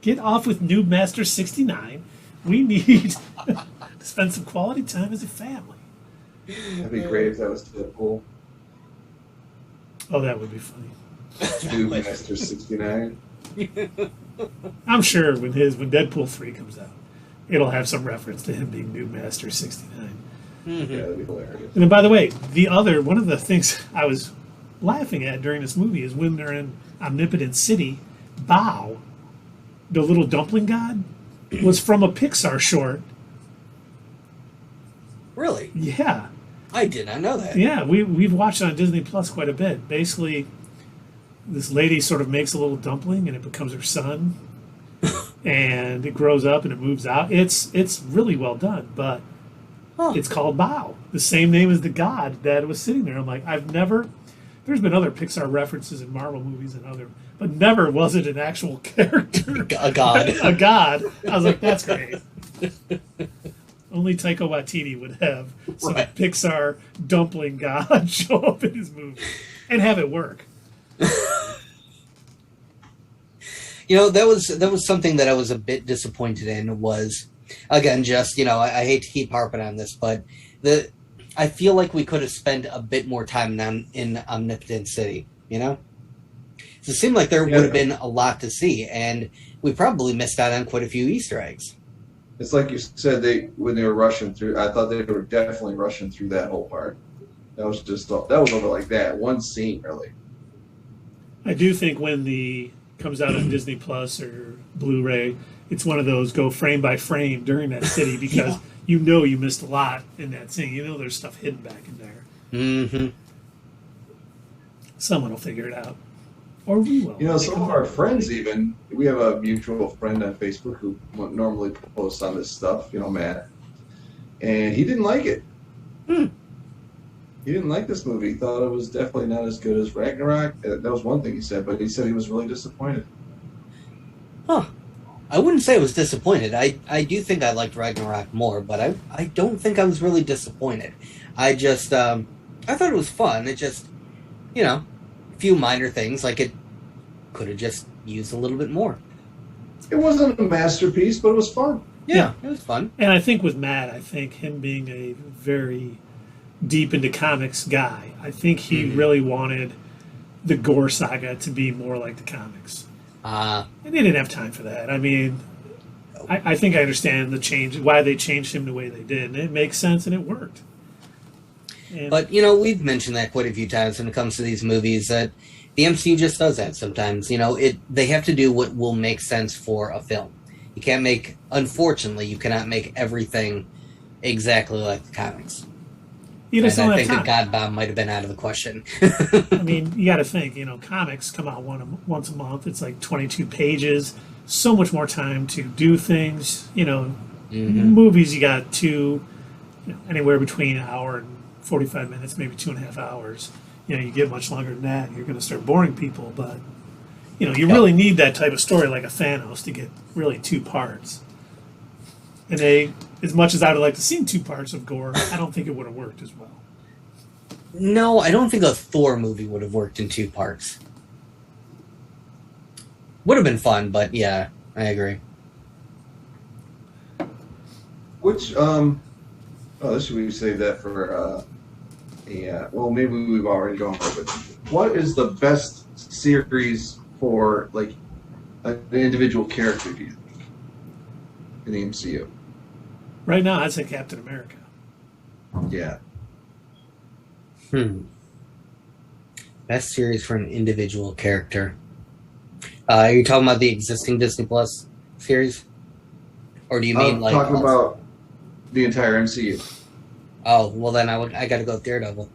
Get off with Noob Master 69. We need to spend some quality time as a family. That'd be great if that was Deadpool. Oh, that would be funny. Dude, Master 69. I'm sure when Deadpool 3 comes out, it'll have some reference to him being New Master 69. Yeah, that'd be hilarious. And then, by the way, one of the things I was laughing at during this movie is when they're in Omnipotent City, Bao, the little dumpling god, was from a Pixar short. Really? Yeah. I did not know that. Yeah, we've watched it on Disney Plus quite a bit. Basically, this lady sort of makes a little dumpling and it becomes her son. And it grows up and it moves out. It's really well done, but it's called Bao, the same name as the god that was sitting there. I'm like, there's been other Pixar references in Marvel movies but never was it an actual character. A god. A god. I was like, that's great. Only Taika Waititi would have some Pixar dumpling god show up in his movie and have it work. That was something that I was a bit disappointed in. Was, again, just I hate to keep harping on this, but I feel like we could have spent a bit more time in Omnipotent City. So it seemed like there would have been a lot to see, and we probably missed out on quite a few Easter eggs. It's like you said, when they were rushing through, I thought they were definitely rushing through that whole part. That was over like that. One scene, really. I do think when comes out on Disney Plus or Blu-ray, it's one of those go frame by frame during that city because you missed a lot in that scene. There's stuff hidden back in there. Mm-hmm. Someone will figure it out. Or we will. Some of our friends we have a mutual friend on Facebook who normally posts on this stuff, Matt. And he didn't like it. He didn't like this movie. He thought it was definitely not as good as Ragnarok. That was one thing he said, but he said he was really disappointed. Huh. I wouldn't say I was disappointed. I do think I liked Ragnarok more, but I don't think I was really disappointed. I just, I thought it was fun. It just, a few minor things, like it could have just used a little bit more. It wasn't a masterpiece, but it was fun. Yeah, it was fun. And I think with Matt, him being a very deep into comics guy, I think he really wanted the Gore saga to be more like the comics. And they didn't have time for that. I mean, I think I understand the change, why they changed him the way they did, and it makes sense and it worked. But, we've mentioned that quite a few times when it comes to these movies, that the MCU just does that sometimes. They have to do what will make sense for a film. Unfortunately, you cannot make everything exactly like the comics. And I think the God Bomb might have been out of the question. I mean, you got to think, comics come out once a month. It's like 22 pages, so much more time to do things. Movies, you got anywhere between an hour and 45 minutes, maybe 2.5 hours. You get much longer than that, you're going to start boring people. But, you really need that type of story like a Thanos to get really 2 parts. And as much as I would like to see 2 parts of Gore, I don't think it would have worked as well. No, I don't think a Thor movie would have worked in 2 parts. Would have been fun, but yeah, I agree. Which, should we save that for, well, maybe we've already gone over it. What is the best series for, like, an individual character, do you think, in the MCU? Right now, I'd say Captain America. Yeah. Best series for an individual character. Are you talking about the existing Disney Plus series? Or do you mean I'm talking about the entire MCU. Oh, well then I gotta go with Daredevil.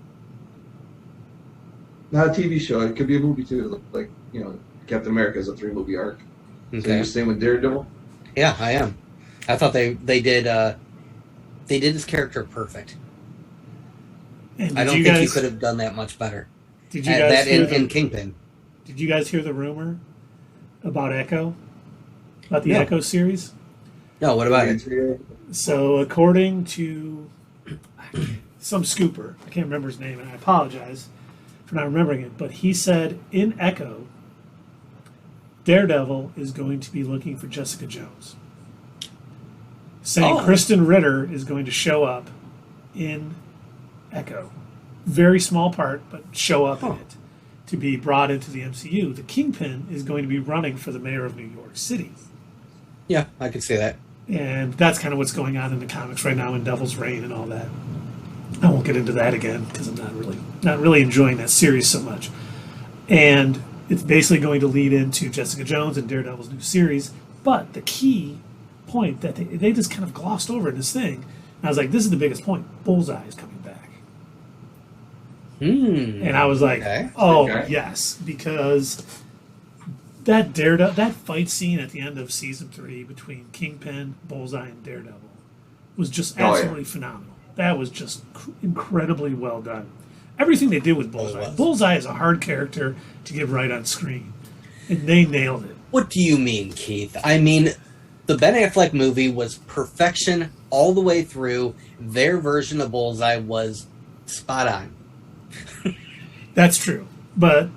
Not a TV show. It could be a movie too. Like, Captain America is a 3-movie arc. Okay. So you're staying with Daredevil? Yeah, I am. I thought they did his character perfect. And I don't think you could have done that much better. Did you guys hear in Kingpin? Did you guys hear the rumor about Echo? About the Echo series? No, what about it? So according to some scooper, I can't remember his name, and I apologize for not remembering it, but he said in Echo, Daredevil is going to be looking for Jessica Jones. Saying Kristen Ritter is going to show up in Echo. Very small part, but show up in it to be brought into the MCU. The Kingpin is going to be running for the mayor of New York City. Yeah, I could see that. And that's kind of what's going on in the comics right now in Devil's Reign and all that. I won't get into that again because I'm not really enjoying that series so much. And it's basically going to lead into Jessica Jones and Daredevil's new series. But the key point that they just kind of glossed over in this thing, and I was like, this is the biggest point. Bullseye is coming back. And I was like, yes, because that fight scene at the end of season 3 between Kingpin, Bullseye, and Daredevil was just absolutely phenomenal. That was just incredibly well done. Everything they did with Bullseye. Bullseye is a hard character to get right on screen, and they nailed it. What do you mean, Keith? I mean, the Ben Affleck movie was perfection all the way through. Their version of Bullseye was spot on. That's true, but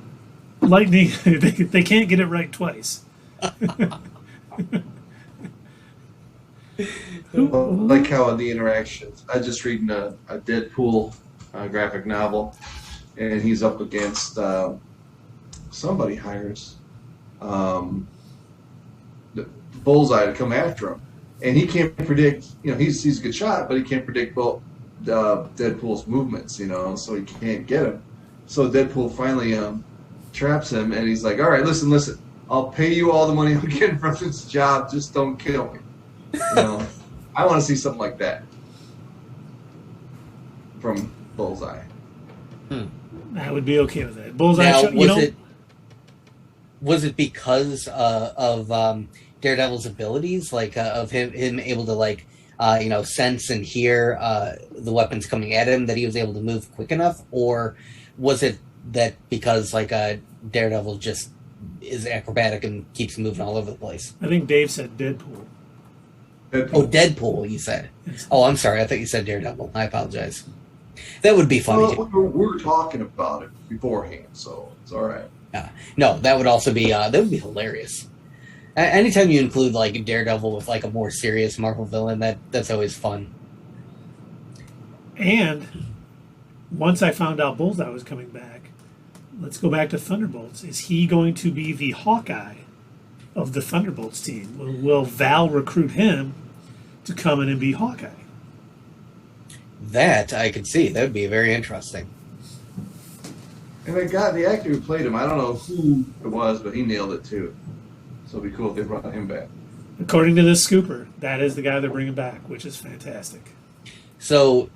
Lightning, they can't get it right twice. Like how the interactions. I was just reading a Deadpool graphic novel, and he's up against somebody hires the Bullseye to come after him, and he can't predict. He's a good shot, but he can't predict Deadpool's movements. So he can't get him. So Deadpool finally traps him, and he's like, "All right, listen. I'll pay you all the money I'm getting from this job. Just don't kill me." I want to see something like that from Bullseye. I would be okay with that. Bullseye. Now, was it because of Daredevil's abilities, like of him able to sense and hear the weapons coming at him, that he was able to move quick enough, or was it that because Daredevil just is acrobatic and keeps moving all over the place? I think Dave said Deadpool. Oh, Deadpool, you said. Oh, I'm sorry. I thought you said Daredevil. I apologize. That would be funny. Well, we were talking about it beforehand, so it's all right. No, that would also be that would be hilarious. Anytime you include Daredevil with a more serious Marvel villain, that's always fun. And once I found out Bullseye was coming back, let's go back to Thunderbolts. Is he going to be the Hawkeye of the Thunderbolts team? Will Val recruit him to come in and be Hawkeye? That I could see. That would be very interesting. And the actor who played him, I don't know who it was, but he nailed it too. So it'd be cool if they brought him back. According to this scooper, that is the guy they're bringing back, which is fantastic. So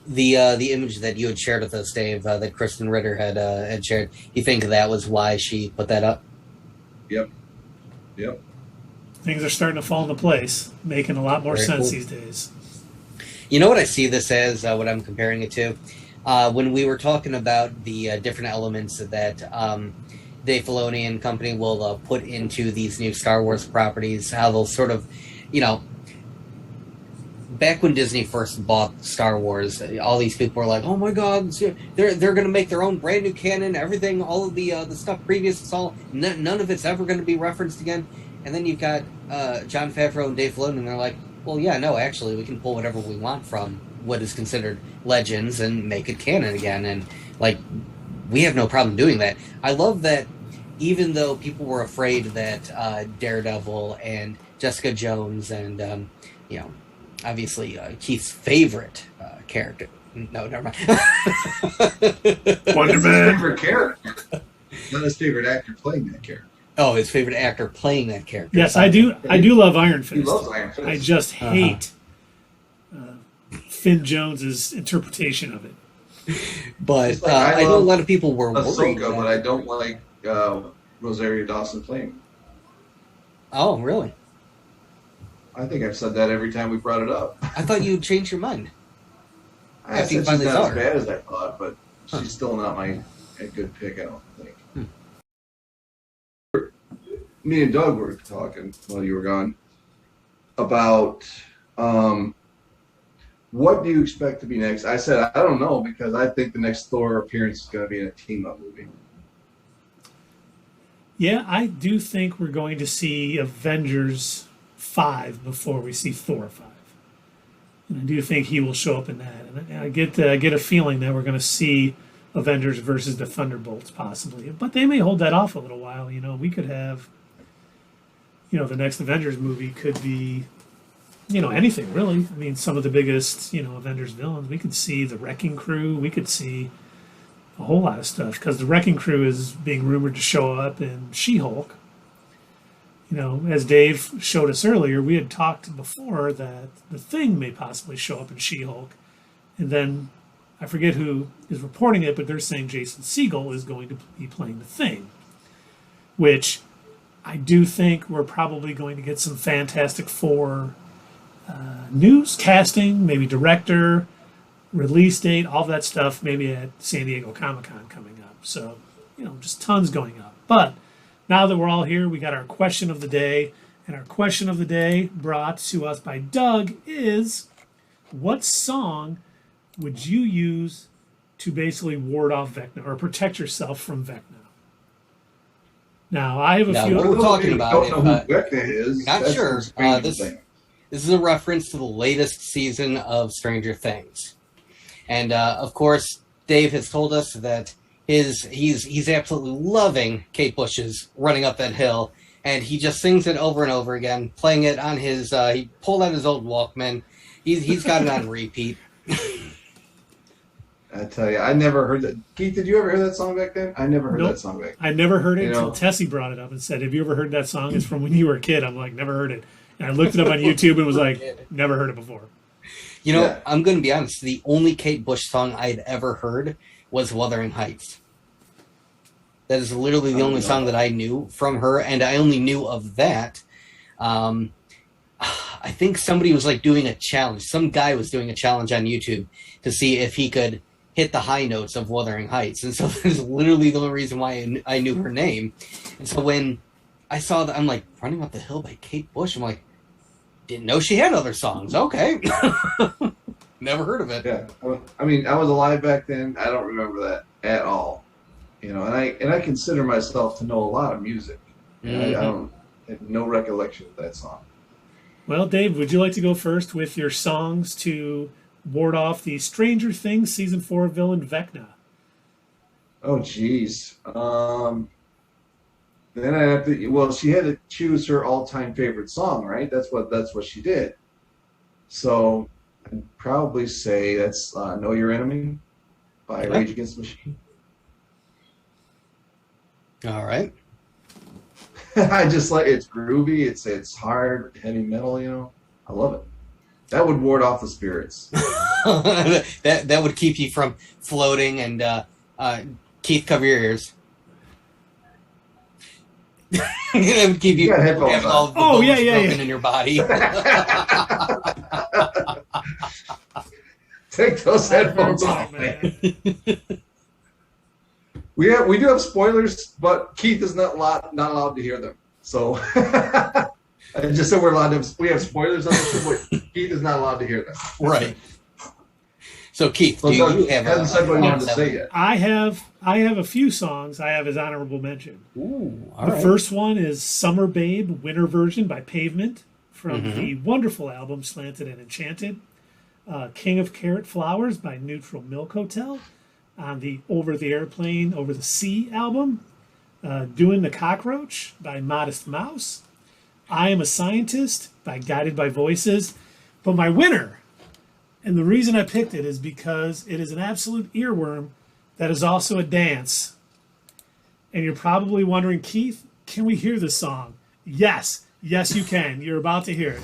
the image that you had shared with us, Dave, that Kristen Ritter had shared, you think that was why she put that up? Yep. Things are starting to fall into place, making a lot more Very sense cool. these days. You know what I see this as, what I'm comparing it to? When we were talking about the different elements that Dave Filoni and company will put into these new Star Wars properties, how they'll sort of, back when Disney first bought Star Wars, all these people were like, "Oh my God, they're going to make their own brand new canon. Everything, all of the stuff previous, it's all none of it's ever going to be referenced again." And then you've got Jon Favreau and Dave Filoni, and they're like, "Well, yeah, no, actually, we can pull whatever we want from what is considered legends and make it canon again." And we have no problem doing that. I love that, even though people were afraid that Daredevil and Jessica Jones and obviously Keith's favorite character. No, never mind. Wonder Man. His favorite character. Not his favorite actor playing that character. Oh, his favorite actor playing that character. Yes, I do. I do love Iron Fist. He loves Iron Fist. I just hate Finn Jones's interpretation of it. But I know a lot of people were worried. Ahsoka, but I don't like Rosario Dawson playing. Oh, really? I think I've said that every time we brought it up. I thought you'd change your mind. I said she's not as bad as I thought, but she's still not a good pick, I don't think. Me and Doug were talking while you were gone about what do you expect to be next? I said, I don't know, because I think the next Thor appearance is going to be in a team-up movie. Yeah, I do think we're going to see Avengers 5 before we see Thor 5. And I do think he will show up in that. And I get a feeling that we're going to see Avengers versus the Thunderbolts possibly, but they may hold that off a little while. We could have, the next Avengers movie could be, anything really. I mean, some of the biggest, Avengers villains. We could see the Wrecking Crew. We could see a whole lot of stuff because the Wrecking Crew is being rumored to show up in She-Hulk. As Dave showed us earlier, we had talked before that the Thing may possibly show up in She-Hulk, and then I forget who is reporting it, but they're saying Jason Segel is going to be playing the Thing, which I do think we're probably going to get some Fantastic Four news, casting, maybe director, release date, all that stuff, maybe at San Diego Comic-Con coming up. So, just tons going up. But now that we're all here, we got our question of the day. And our question of the day, brought to us by Doug, is what song would you use to basically ward off Vecna or protect yourself from Vecna? Now, I have a few. We're talking about don't know who Vecna is. Not That's sure. the strange thing. This is a reference to the latest season of Stranger Things. And, of course, Dave has told us that he's absolutely loving Kate Bush's Running Up That Hill, and he just sings it over and over again, playing it on his, he pulled out his old Walkman. He's got it on repeat. I tell you, I never heard that. Keith, did you ever hear that song back then? I never heard that song back then. I never heard it until Tessie brought it up and said, have you ever heard that song? It's from when you were a kid. I'm like, never heard it. And I looked it up on YouTube and was like, never heard it before. I'm going to be honest. The only Kate Bush song I'd ever heard was Wuthering Heights. That is literally the only song that I knew from her, and I only knew of that. I think somebody was doing a challenge. Some guy was doing a challenge on YouTube to see if he could hit the high notes of Wuthering Heights. And so that's literally the only reason why I knew her name. And so when I saw that, I'm like, Running Up the Hill by Kate Bush. I'm like, didn't know she had other songs. Okay. Never heard of it. Yeah. I mean, I was alive back then. I don't remember that at all. And I consider myself to know a lot of music. I have no recollection of that song. Well, Dave, would you like to go first with your songs to ward off the Stranger Things Season 4 villain Vecna? Oh, geez. Then I have to. Well, she had to choose her all-time favorite song, right? That's what she did. So I'd probably say that's "Know Your Enemy" by Rage Against the Machine. All right. I just it's groovy. It's hard, heavy metal. I love it. That would ward off the spirits. that would keep you from floating. And Keith, cover your ears. It would keep you having all the bones broken in your body. Take those headphones off, man. We do have spoilers, but Keith is not allowed to hear them. So I just said we have spoilers on this, but Keith is not allowed to hear them. Right. So Keith, do you have hasn't said what he wanted to say yet. I have a few songs I have as honorable mention. Ooh, the first one is Summer Babe, Winter Version by Pavement from the wonderful album Slanted and Enchanted. King of Carrot Flowers by Neutral Milk Hotel on the Over the Airplane, Over the Sea album. Doing the Cockroach by Modest Mouse. I Am a Scientist by Guided by Voices. But my winner, and the reason I picked it is because it is an absolute earworm that is also a dance. And you're probably wondering, Keith, can we hear this song? Yes, you can. You're about to hear it.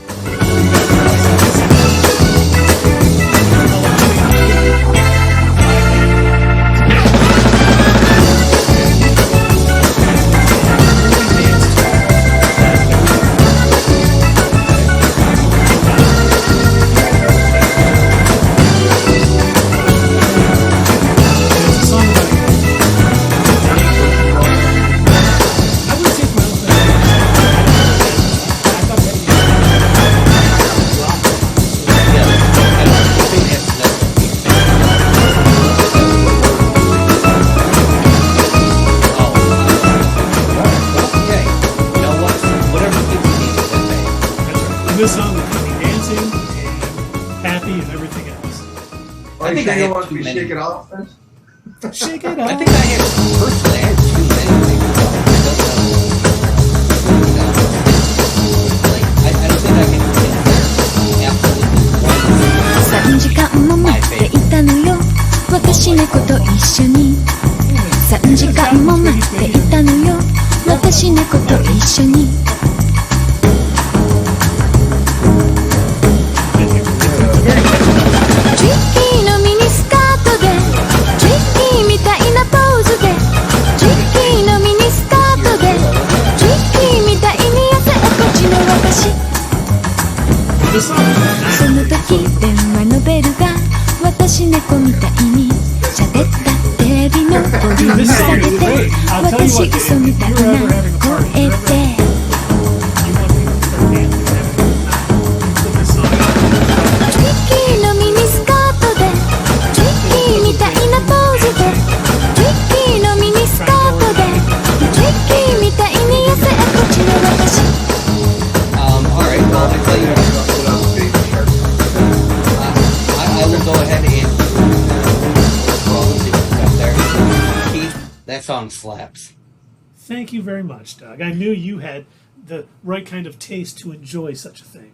think I you don't have want to too be many. Shake It Off then? Shake it I off. think I have personally. I have too many favorite songs. I don't know. Like I don't think I can consider absolutely one 3時間も待っていたのよ私猫と一緒に3時間も待っていたのよ私猫と一緒に トリッキーのミニスカートでトリッキーみたいなポーズでトリッキーのミニスカートでトリッキーみたいに汗っこちの私 This song is その時電話のベルが私猫みたいに喋ったテレビのボリューム下げて私嘘みたいな声で you want people to start dancing to this song. トリッキーのミニスカートでトリッキーみたいなポーズでトリッキーのミニスカートでトリッキーみたいに汗っこちの私 Alright, well, I tell you what, I will go ahead and roll the sequence up there. Keith, that song slaps. Thank you very much, Doug. I knew you had the right kind of taste to enjoy such a thing.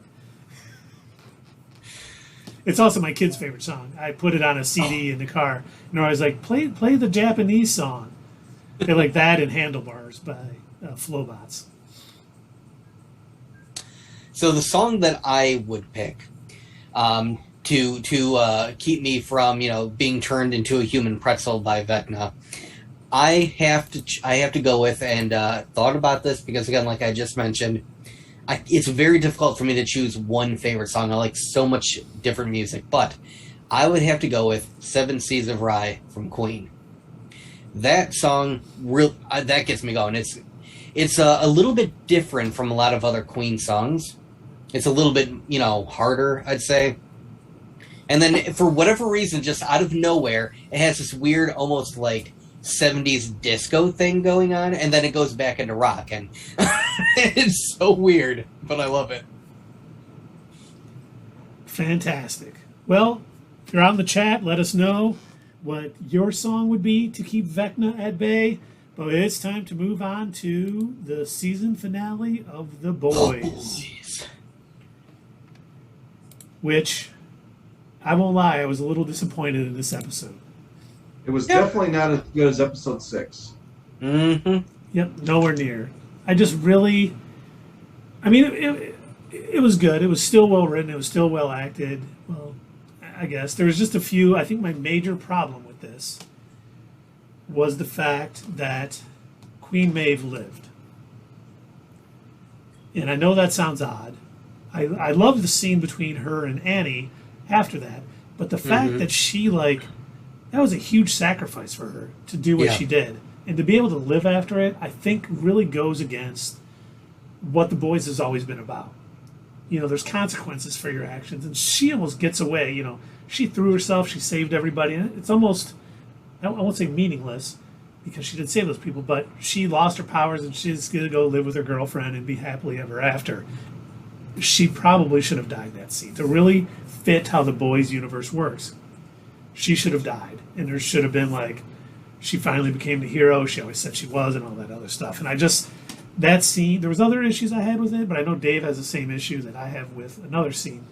It's also my kid's favorite song. I put it on a CD in the car, and I was like, play the Japanese song. They like that and Handlebars by Flowbots. So the song that I would pick to keep me from being turned into a human pretzel by Vecna, I have to go with, and thought about this because again, like I just mentioned, it's very difficult for me to choose one favorite song. I like so much different music, but I would have to go with Seven Seas of Rhye from Queen. That song that gets me going. It's a little bit different from a lot of other Queen songs. It's a little bit, harder, I'd say. And then for whatever reason, just out of nowhere, it has this weird, almost like 70s disco thing going on, and then it goes back into rock, and it's so weird, but I love it. Fantastic. Well, if you're out in the chat, let us know what your song would be to keep Vecna at bay. But it's time to move on to the season finale of The Boys. Which, I won't lie, I was a little disappointed in this episode. It was definitely not as good as episode 6. Mm-hmm. Yep, nowhere near. I just really, I mean, it was good. It was still well written. It was still well acted. Well, I guess there was just a few. I think my major problem with this was the fact that Queen Maeve lived. And I know that sounds odd. I love the scene between her and Annie after that, but the fact that she, that was a huge sacrifice for her to do what she did. And to be able to live after it, I think really goes against what The Boys has always been about. There's consequences for your actions, and she almost gets away. She threw herself, she saved everybody, and it's almost, I won't say meaningless, because she did save those people, but she lost her powers and she's going to go live with her girlfriend and be happily ever after. She probably should have died that scene to really fit how the Boys universe works. She should have died, and there should have been she finally became the hero she always said she was and all that other stuff. And that scene, there was other issues I had with it, but I know Dave has the same issue that I have with another scene,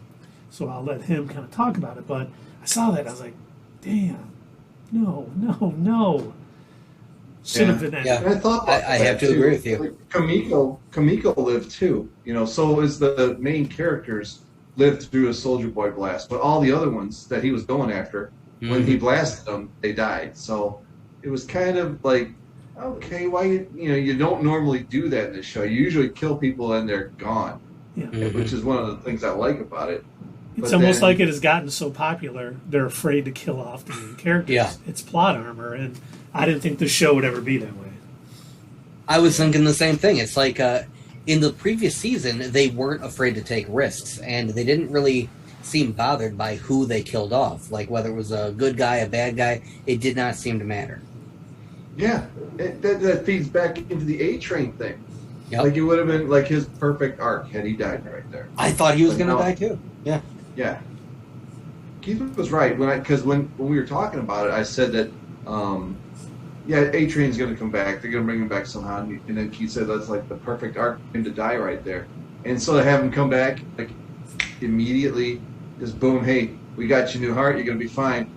so I'll let him kind of talk about it. But I saw that and I was like, damn, no. Should have been ended. Yeah. And I thought I have to agree with you. Like, Kamiko lived too. So is the main characters lived through a Soldier Boy blast, but all the other ones that he was going after, when he blasted them, they died. So it was kind of like, okay, why you don't normally do that in this show. You usually kill people and they're gone, which is one of the things I like about it. It's almost like it has gotten so popular, they're afraid to kill off the main characters. Yeah. It's plot armor, and I didn't think the show would ever be that way. I was thinking the same thing. It's like in the previous season, they weren't afraid to take risks, and they didn't really seem bothered by who they killed off. Like whether it was a good guy, a bad guy, it did not seem to matter. Yeah, that feeds back into the A-Train thing. Yep. Like it would have been like his perfect arc had he died right there. I thought he was But going to no. die too. Yeah. Yeah. Keith was right because when we were talking about it, I said that yeah, A-Train's going to come back. They're going to bring him back somehow. And then Keith said that's like the perfect arc for him to die right there. And so to have him come back like immediately, just boom, hey, we got your new heart. You're going to be fine.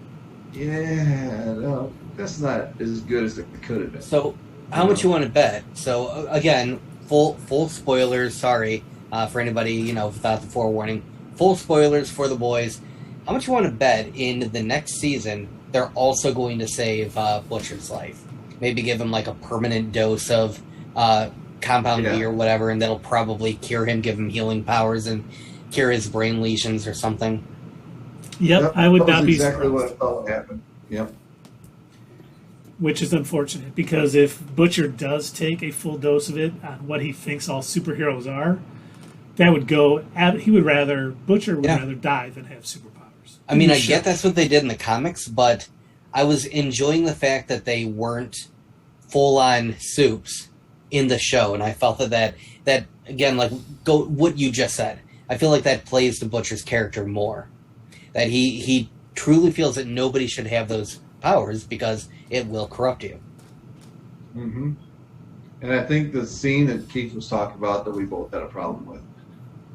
Yeah, no, that's not as good as it could have been. So, how much you want to bet? So again, full spoilers. Sorry for anybody without the forewarning. Full spoilers for the boys. How much you want to bet in the next season they're also going to save Butcher's life? Maybe give him like a permanent dose of Compound V or whatever, and that'll probably cure him, give him healing powers, and cure his brain lesions or something. Yep, I would not be exactly surprised. what I thought would happen. Yep. Which is unfortunate, because if Butcher does take a full dose of it on what he thinks all superheroes are, that would go. Butcher would rather die than have superpowers. I mean, I get that's what they did in the comics, but I was enjoying the fact that they weren't full-on soups in the show, and I felt that again, like what you just said. I feel like that plays to Butcher's character more. That he truly feels that nobody should have those powers because it will corrupt you. Mm-hmm. And I think the scene that Keith was talking about that we both had a problem with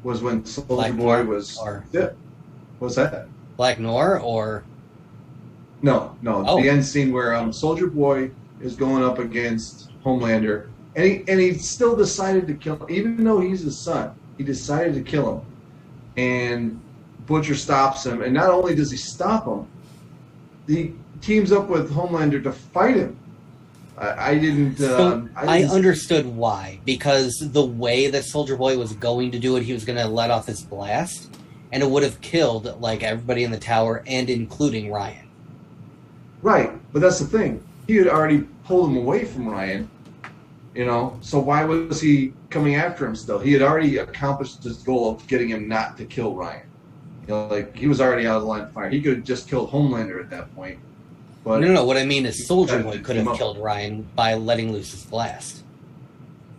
was when Soldier Boy was... What's that? Black Noir or... No. The end scene where Soldier Boy is going up against Homelander, and he still decided to kill him. Even though he's his son, he decided to kill him. And Butcher stops him, and not only does he stop him, he teams up with Homelander to fight him. I understood why, because the way that Soldier Boy was going to do it, he was going to let off his blast, and it would have killed like everybody in the tower, and including Ryan. Right, but that's the thing. He had already pulled him away from Ryan, so why was he coming after him still? He had already accomplished his goal of getting him not to kill Ryan. He was already out of the line of fire. He could have just killed Homelander at that point. But no. What I mean is Soldier Boy could have killed Ryan by letting loose his blast.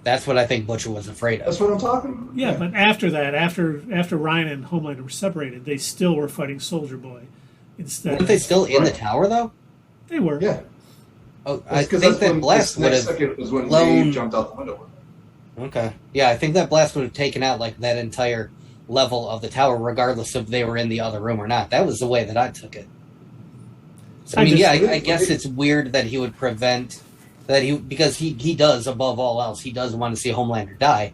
That's what I think Butcher was afraid of. That's what I'm talking about. Yeah, but after that, after Ryan and Homelander were separated, they still were fighting Soldier Boy. Instead, weren't they still in the tower though? They were. Yeah. Oh, I think that blast would have was when blown... Dave jumped out the window. Okay. Yeah, I think that blast would have taken out like that entire level of the tower, regardless if they were in the other room or not. That was the way that I took it. So, I guess it's weird that he would prevent that because he does, above all else, he does want to see Homelander die.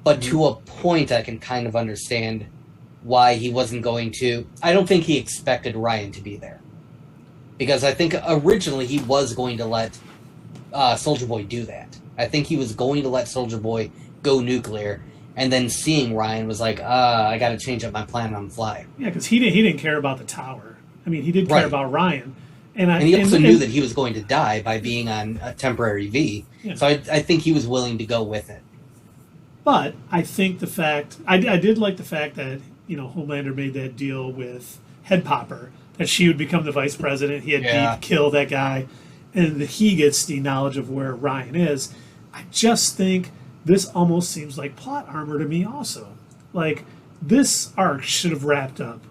But to a point, I can kind of understand why he wasn't going to. I don't think he expected Ryan to be there, because I think originally he was going to let Soldier Boy do that. I think he was going to let Soldier Boy go nuclear. And then seeing Ryan was like, I got to change up my plan on the fly. Yeah, because he didn't care about the tower. I mean, he did care about Ryan. And he also knew that he was going to die by being on a temporary V. Yeah. So I think he was willing to go with it. But I think I did like the fact that, Homelander made that deal with Head Popper, that she would become the vice president. He had to kill that guy. And that he gets the knowledge of where Ryan is. I just think... this almost seems like plot armor to me also. Like, this arc should have wrapped up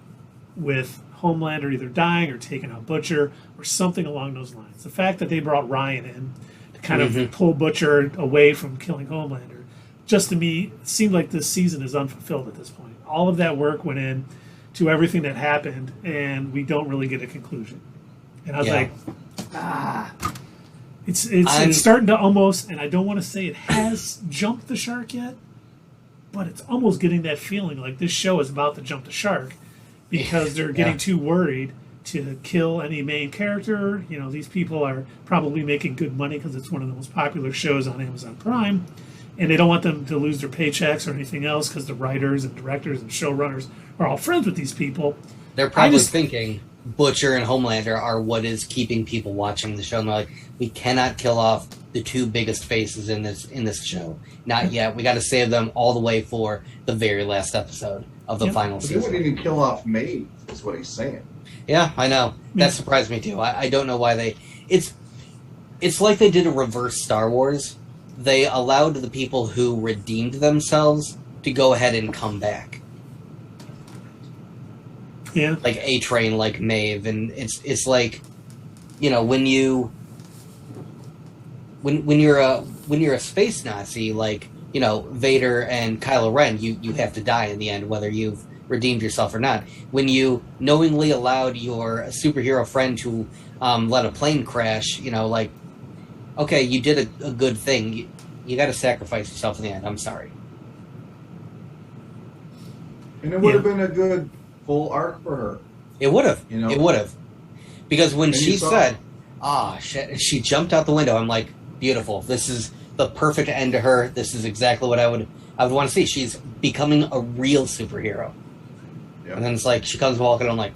with Homelander either dying or taking out Butcher or something along those lines. The fact that they brought Ryan in to kind of pull Butcher away from killing Homelander, just to me, seemed like this season is unfulfilled at this point. All of that work went in to everything that happened, and we don't really get a conclusion. And I was like, It's starting to almost, and I don't want to say it has jumped the shark yet, but it's almost getting that feeling like this show is about to jump the shark because they're getting too worried to kill any main character. These people are probably making good money because it's one of the most popular shows on Amazon Prime, and they don't want them to lose their paychecks or anything else because the writers and directors and showrunners are all friends with these people. They're probably thinking Butcher and Homelander are what is keeping people watching the show. And they're like, we cannot kill off the two biggest faces in this show. Not yet. We got to save them all the way for the very last episode of the final season. They wouldn't even kill off Maeve, is what he's saying. Yeah, I know. That surprised me too. I don't know why they... It's like they did a reverse Star Wars. They allowed the people who redeemed themselves to go ahead and come back. Yeah. like A-Train, like Maeve, and it's like, you know, when you're a space Nazi, like, you know, Vader and Kylo Ren, you have to die in the end, whether you've redeemed yourself or not. When you knowingly allowed your superhero friend to let a plane crash, you know, like, okay, you did a good thing. You got to sacrifice yourself in the end. I'm sorry. And it would have been a good full arc for her. It would have. You know? It would have. Because when And she you saw- said, shit, she jumped out the window, I'm like, beautiful. This is the perfect end to her. This is exactly what I would want to see. She's becoming a real superhero. Yep. And then it's like, she comes walking, I'm like,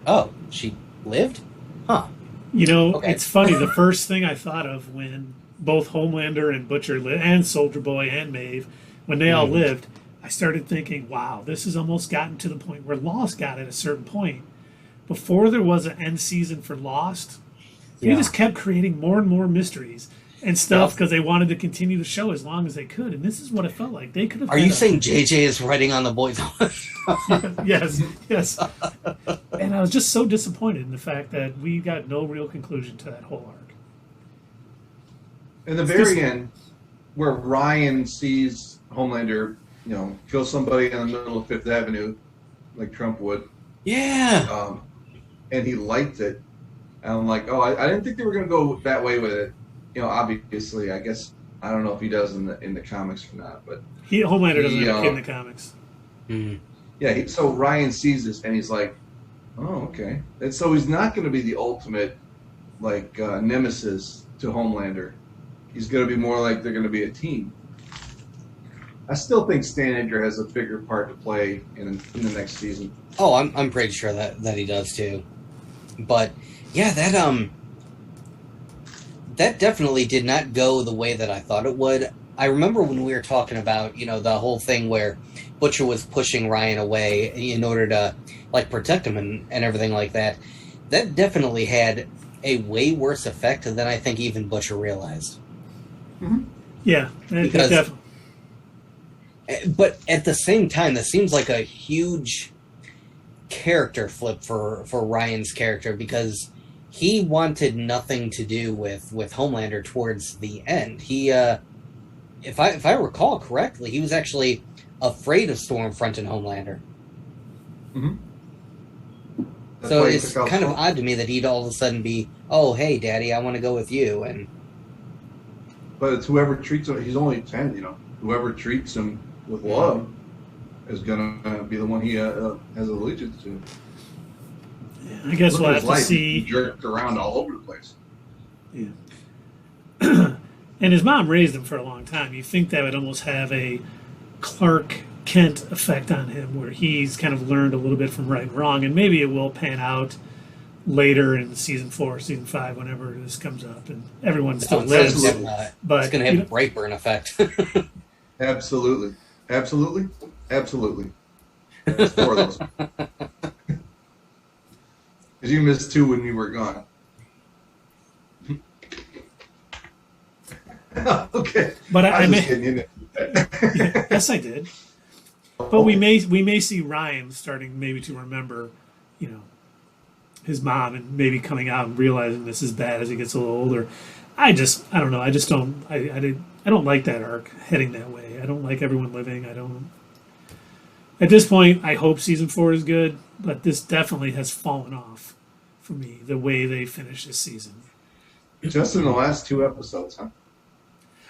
oh, she lived? Huh. You know, Okay. it's funny. The first thing I thought of when both Homelander and Butcher and Soldier Boy and Maeve, when they all lived, I started thinking, wow, this has almost gotten to the point where Lost got at a certain point. Before there was an end season for Lost, they just kept creating more and more mysteries and stuff because they wanted to continue the show as long as they could. And this is what it felt like. They could have. Are you saying JJ is writing on the boys? Yes. And I was just so disappointed in the fact that we got no real conclusion to that whole arc. In the very end, where Ryan sees Homelander, you know, kill somebody in the middle of Fifth Avenue, like Trump would. Yeah. And he liked it. And I'm like, oh, I didn't think they were going to go that way with it. You know, obviously, I guess I don't know if he does in the comics or not, but Homelander doesn't have a kid in the comics. Mm-hmm. Yeah. So Ryan sees this and he's like, oh, okay. And so he's not going to be the ultimate like nemesis to Homelander. He's going to be more like they're going to be a team. I still think Stan Edgar has a bigger part to play in the next season. Oh, I'm pretty sure that he does too. But yeah, that definitely did not go the way that I thought it would. I remember when we were talking about, you know, the whole thing where Butcher was pushing Ryan away in order to like protect him and everything like that. That definitely had a way worse effect than I think even Butcher realized. Mm-hmm. Yeah, Because- definitely. But at the same time, that seems like a huge character flip for Ryan's character, because he wanted nothing to do with Homelander towards the end. He, if I recall correctly, he was actually afraid of Stormfront and Homelander. Mm-hmm. So it's kind of odd to me that he'd all of a sudden be, oh, hey, Daddy, I want to go with you. But it's whoever treats him. He's only 10, you know. Whoever treats him with love is going to be the one he has allegiance to. Yeah, I guess Look we'll at have his to life. see. He jerked around all over the place. Yeah. And his mom raised him for a long time. You think that would almost have a Clark Kent effect on him, where he's kind of learned a little bit from right and wrong, and maybe it will pan out later in season 4, season 5, whenever this comes up, and everyone still lives. But it's going to have a Brightburn effect. Absolutely. There's 4 of those. Because you missed 2 when you were gone. Okay. But I I was may, just kidding, you know. yes, I did. But we may see Ryan starting maybe to remember, you know, his mom, and maybe coming out and realizing this is bad as he gets a little older. I don't know. I just don't. I don't like that arc heading that way. I don't like everyone living. I don't. At this point, I hope season 4 is good, but this definitely has fallen off for me, the way they finished this season. Just in the last 2 episodes, huh?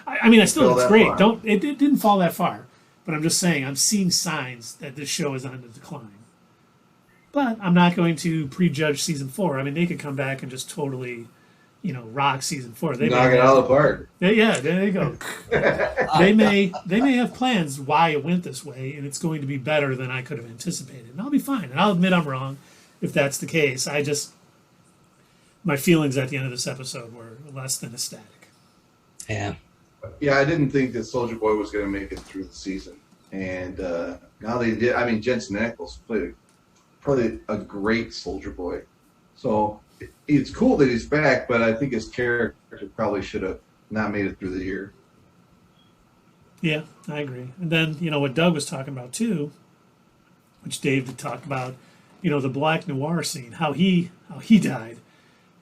I mean, I still Fell it's that great. far. It didn't fall that far, but I'm just saying I'm seeing signs that this show is on the decline. But I'm not going to prejudge season 4. I mean, they could come back and just totally, you know, rock season 4. They Knock it out of the park. Yeah, there you go. they may have plans why it went this way, and it's going to be better than I could have anticipated. And I'll be fine. And I'll admit I'm wrong if that's the case. My feelings at the end of this episode were less than ecstatic. Yeah. Yeah, I didn't think that Soldier Boy was going to make it through the season. And now they did. I mean, Jensen Ackles played probably a great Soldier Boy. So it's cool that he's back, but I think his character probably should have not made it through the year. Yeah, I agree. And then, you know, what Doug was talking about too, which Dave had talked about, the Black Noir scene, how he died,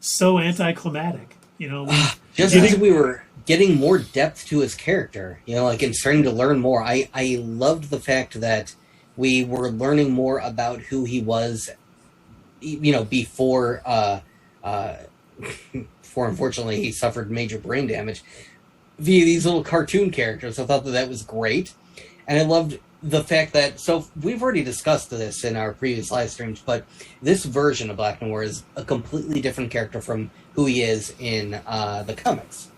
so anticlimactic. Just as we were getting more depth to his character, and starting to learn more. I loved the fact that we were learning more about who he was, before unfortunately he suffered major brain damage via these little cartoon characters. I thought that was great. And I loved the fact that, so we've already discussed this in our previous live streams, but this version of Black Noir is a completely different character from who he is in the comics.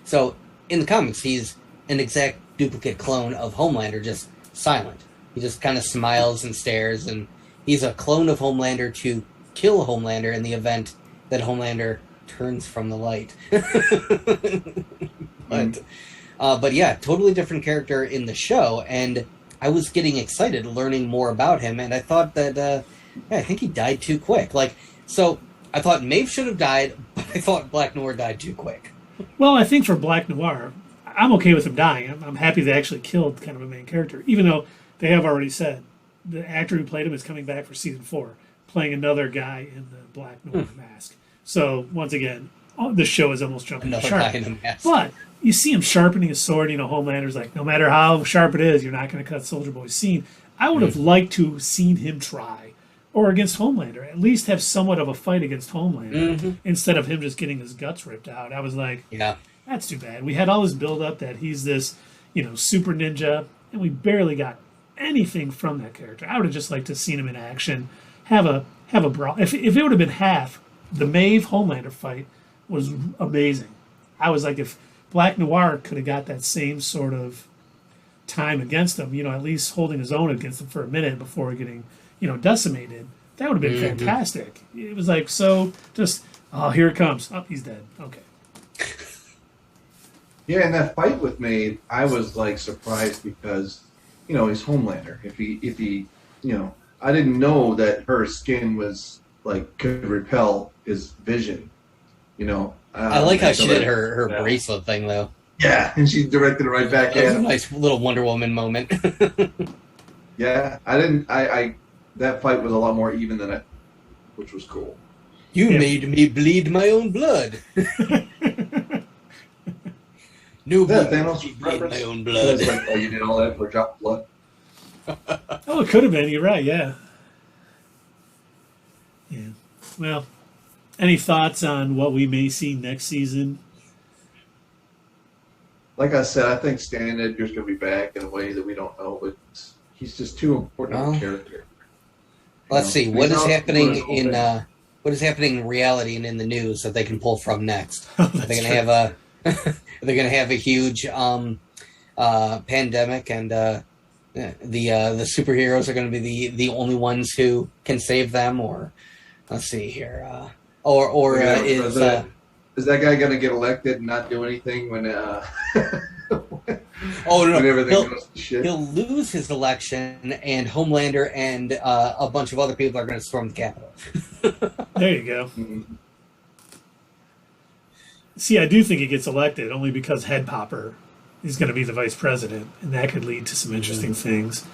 So in the comics, he's an exact duplicate clone of Homelander, just silent. He just kind of smiles and stares, and he's a clone of Homelander to kill Homelander in the event that Homelander turns from the light. But yeah, totally different character in the show, and I was getting excited learning more about him, and I thought that, I think he died too quick. So I thought Maeve should have died, but I thought Black Noir died too quick. Well, I think for Black Noir, I'm okay with him dying. I'm happy they actually killed kind of a main character, even though they have already said the actor who played him is coming back for season 4, playing another guy in the Black Noir mask. So once again, the show is almost jumping the shark. But you see him sharpening his sword. Homelander's like, no matter how sharp it is, you're not going to cut Soldier Boy's scene. I would have liked to have seen him try, or against Homelander, at least have somewhat of a fight against Homelander, instead of him just getting his guts ripped out. I was like, yeah, that's too bad. We had all this build-up that he's this, super ninja, and we barely got anything from that character. I would have just liked to have seen him in action, have a brawl. If it would have been half, the Maeve Homelander fight was amazing. I was like, if Black Noir could have got that same sort of time against him, at least holding his own against him for a minute before getting, decimated, that would have been fantastic. It was like, so just, here it comes. Oh, he's dead. Okay. Yeah, and that fight with Maeve, I was like surprised because, he's Homelander. If he, I didn't know that her skin was like could repel his vision. I like how she did her bracelet thing though. Yeah, and she directed it right back at him. A nice little Wonder Woman moment. Yeah, I that fight was a lot more even than it, which was cool. You made me bleed my own blood. No blood. Thanos bleed my own blood. Like, you did all that for a drop of blood. Oh, it could have been. You're right. Yeah. Yeah. Well, any thoughts on what we may see next season? Like I said, I think Stan Edgar's going to be back in a way that we don't know, but he's just too important of a character. Let's see what is happening in reality and in the news that they can pull from next. Are they going to have a they're going to have a huge pandemic, and the superheroes are going to be the only ones who can save them, or let's see here, is that guy going to get elected and not do anything when Oh no! when everything goes to shit? He'll lose his election, and Homelander and a bunch of other people are going to storm the Capitol. There you go. Mm-hmm. See, I do think he gets elected only because Head Popper is going to be the vice president, and that could lead to some interesting things.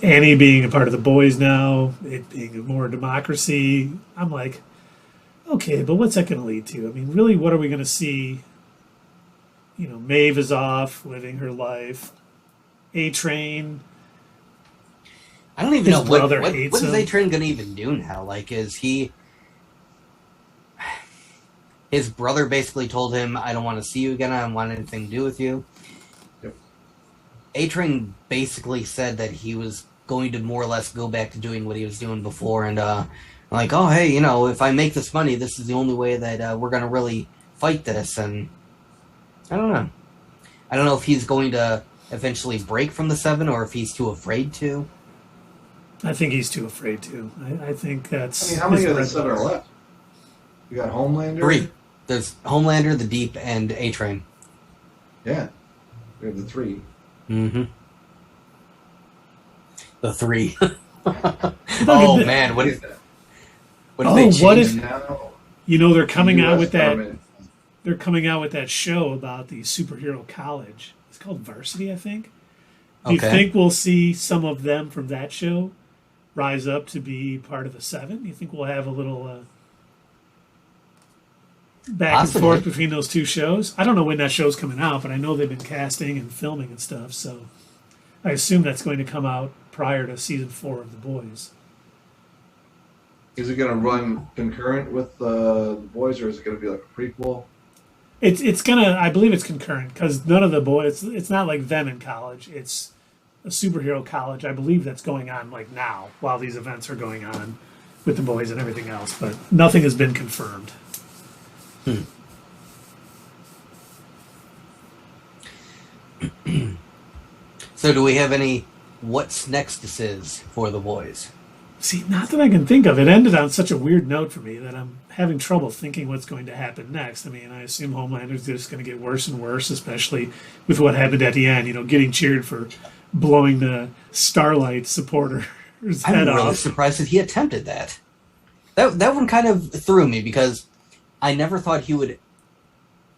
Annie being a part of the boys now, it being more democracy, I'm like, okay, but what's that going to lead to? I mean, really, what are we going to see? Maeve is off, living her life. A-Train. I don't even know what is him. A-Train going to even do now. Like, is he... His brother basically told him, I don't want to see you again, I don't want anything to do with you. Yep. A-Train basically said that he was going to more or less go back to doing what he was doing before, and like, oh, hey, if I make this money, this is the only way that we're going to really fight this, and I don't know. I don't know if he's going to eventually break from the 7, or if he's too afraid to. I think he's too afraid to. I think that's... I mean, how many of the 7 are left? You got Homelander? 3. There's Homelander, the Deep, and A-Train. Yeah. We have the 3. Mm-hmm. The 3. Oh, man. What if they change now? They're coming out with that... They're coming out with that show about the superhero college. It's called Varsity, I think. Do you Okay. think we'll see some of them from that show rise up to be part of the Seven? Do you think we'll have a little back and Possibly. forth between those two shows? I don't know when that show's coming out, but I know they've been casting and filming and stuff, so I assume that's going to come out prior to season 4 of The Boys. Is it going to run concurrent with the boys, or is it going to be like a prequel? It's gonna. I believe it's concurrent because none of the boys. It's not like them in college. It's a superhero college. I believe that's going on like now while these events are going on with the boys and everything else. But nothing has been confirmed. So do we have any what's nextuses for the boys? See, not that I can think of. It ended on such a weird note for me that I'm having trouble thinking what's going to happen next. I mean, I assume Homelander's just going to get worse and worse, especially with what happened at the end. You know, getting cheered for blowing the Starlight supporter's I'm head really off. surprised that he attempted that. That one kind of threw me because I never thought he would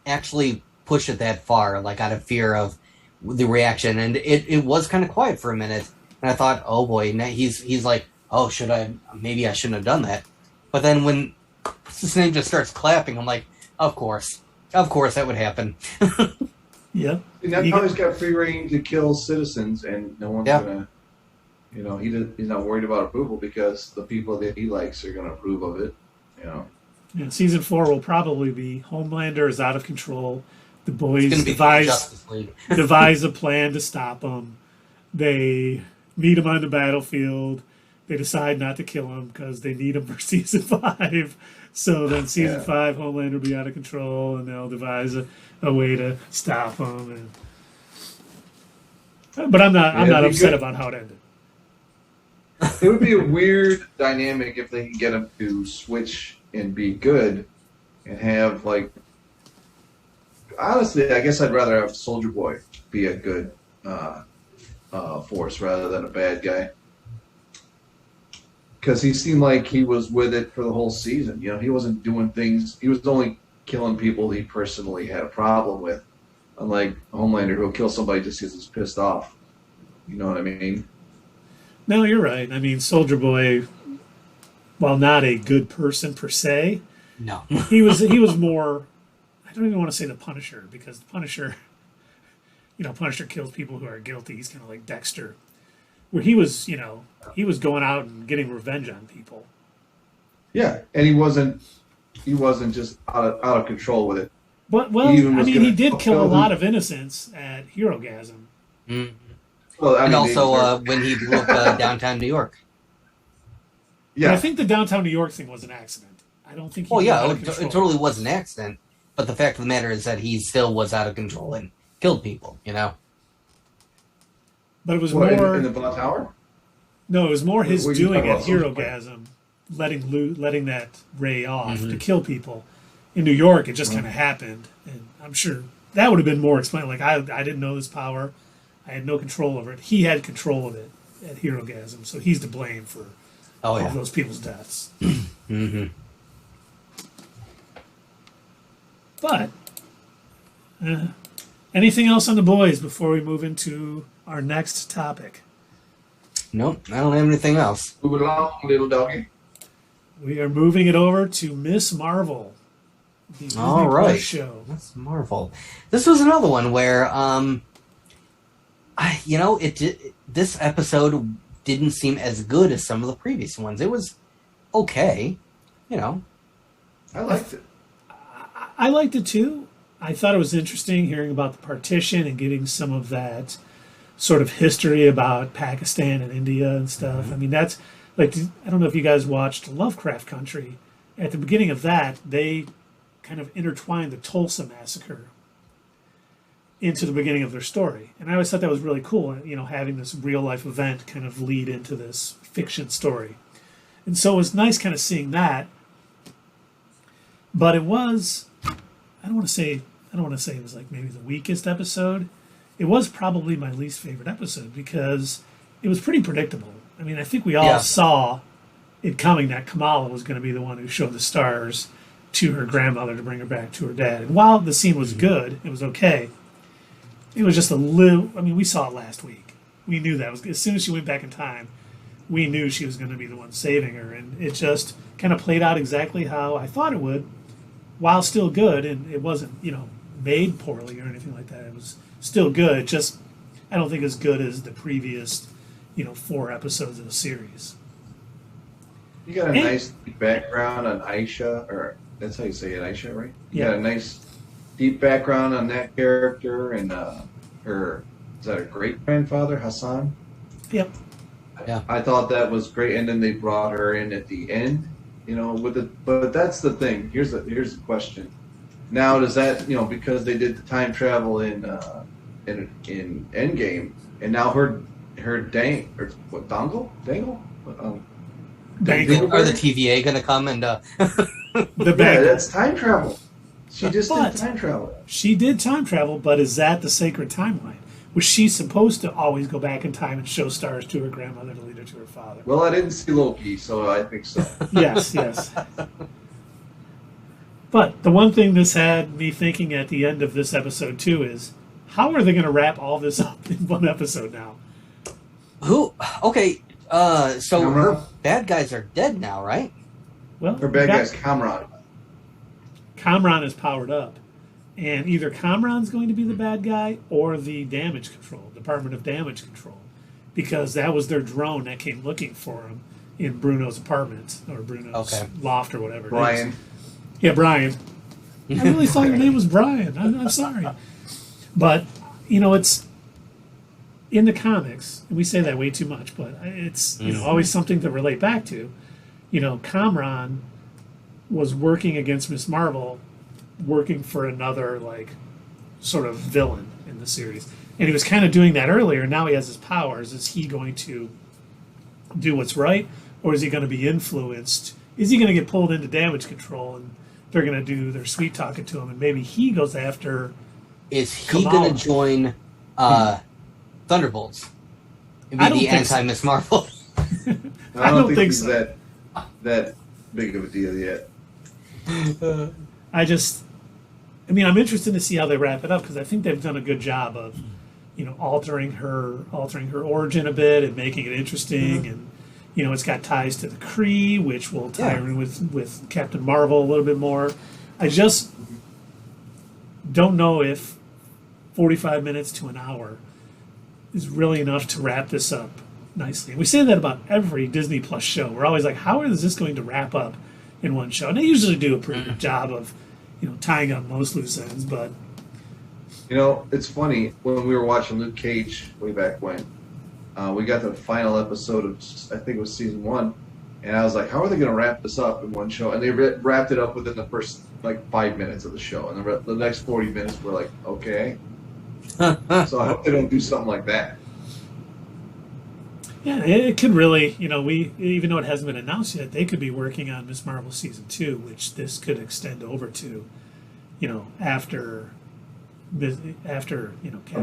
actually push it that far, like out of fear of the reaction. And it was kind of quiet for a minute, and I thought, oh boy, now he's like, oh, maybe I shouldn't have done that. But then when his name just starts clapping, I'm like, of course that would happen. Yep. And that guy's got free reign to kill citizens, and no one's gonna, he's not worried about approval because the people that he likes are gonna approve of it. Yeah, season 4 will probably be Homelander is out of control. The boys It's gonna be Justice League. devise a plan to stop him. They meet him on the battlefield. They decide not to kill him because they need him for season 5. So then season 5, Homelander will be out of control, and they'll devise a way to stop him. But I'm not upset about how it ended. It would be a weird dynamic if they can get him to switch and be good, and have like. Honestly, I guess I'd rather have Soldier Boy be a good force rather than a bad guy. Because he seemed like he was with it for the whole season. He wasn't doing things. He was only killing people he personally had a problem with. Unlike Homelander, who'll kill somebody just because he's pissed off. You know what I mean? No, you're right. I mean, Soldier Boy, while not a good person per se, No. he was more. I don't even want to say the Punisher because the Punisher, Punisher kills people who are guilty. He's kind of like Dexter, where he was going out and getting revenge on people. Yeah, and he wasn't just out of control with it. But he did kill a lot of innocents at Herogasm. Mm. Well, And also when he blew up downtown New York. Yeah, But I think the downtown New York thing was an accident. I don't think. Well, was yeah, out of it control. totally was an accident. But the fact of the matter is that he still was out of control and killed people, But it was what, more in the Bell Tower. No, it was more his What are you doing talking at about, Soldier Boy? Herogasm, letting that ray off to kill people. In New York, it just kind of happened, and I'm sure that would have been more explained. Like I didn't know this power, I had no control over it. He had control of it at Herogasm, so he's to blame for all of those people's deaths. Mm-hmm. But anything else on the boys before we move into our next topic? Nope, I don't have anything else. Move along, little doggy. We are moving it over to Miss Marvel. The Disney All Plus right. show. That's Marvel. This was another one where, this episode didn't seem as good as some of the previous ones. It was okay, I liked it. I liked it too. I thought it was interesting hearing about the partition and getting some of that sort of history about Pakistan and India and stuff. Mm-hmm. I mean, that's like, I don't know if you guys watched Lovecraft Country. At the beginning of that, they kind of intertwined the Tulsa Massacre into the beginning of their story. And I always thought that was really cool, having this real life event kind of lead into this fiction story. And so it was nice kind of seeing that. But it was, I don't want to say it was like maybe the weakest episode. It was probably my least favorite episode because it was pretty predictable. I mean, I think we all saw it coming that Kamala was going to be the one who showed the stars to her grandmother to bring her back to her dad. And while the scene was good, it was okay. It was just a little, I mean, we saw it last week. We knew that. As soon as she went back in time, we knew she was going to be the one saving her. And it just kind of played out exactly how I thought it would, while still good. And it wasn't, made poorly or anything like that. It was still good, just I don't think as good as the previous, 4 episodes of the series. You got a nice background on Aisha, or that's how you say it, Aisha, right? You got a nice deep background on that character and her, is that her great-grandfather, Hassan? Yep. Yeah. I thought that was great, and then they brought her in at the end, but that's the thing. Here's the question. Now, does that, because they did the time travel in Endgame, and now her dangle? Are the TVA going to come and... that's time travel. She just did time travel. She did time travel, but is that the sacred timeline? Was she supposed to always go back in time and show stars to her grandmother to lead her to her father? Well, I didn't see Loki, so I think so. Yes. But the one thing this had me thinking at the end of this episode, too, is how are they going to wrap all this up in one episode now? Okay, so her bad guys are dead now, right? Well, her bad guy's Kamran. Kamran is powered up. And either Kamran's going to be the bad guy or the damage control, Department of Damage Control. Because that was their drone that came looking for him in Bruno's apartment, or Bruno's loft, or whatever Brian. it is. Yeah, Brian. I really thought your name was Brian. I'm sorry. But, it's in the comics, and we say that way too much, but it's always something to relate back to. Kamran was working against Miss Marvel, working for another, sort of villain in the series. And he was kind of doing that earlier. Now he has his powers. Is he going to do what's right, or is he going to be influenced? Is he going to get pulled into damage control, and they're going to do their sweet talking to him, and maybe he goes after... Is he going to join Thunderbolts? Be the anti-Miss Marvel? I don't think he's so. that big of a deal yet. I'm interested to see how they wrap it up, because I think they've done a good job of, altering her origin a bit and making it interesting, and it's got ties to the Kree, which will tie her in with Captain Marvel a little bit more. I just don't know if 45 minutes to an hour is really enough to wrap this up nicely. And we say that about every Disney Plus show. We're always like, how is this going to wrap up in one show? And they usually do a pretty good job of, tying up most loose ends, but... it's funny, when we were watching Luke Cage way back when, we got the final episode of, I think it was season 1, and I was like, how are they going to wrap this up in one show? And they wrapped it up within the first, 5 minutes of the show, and the next 40 minutes were like, okay. So I hope they don't do something like that. Yeah, it could really, we, even though it hasn't been announced yet, they could be working on Miss Marvel Season 2, which this could extend over to, after The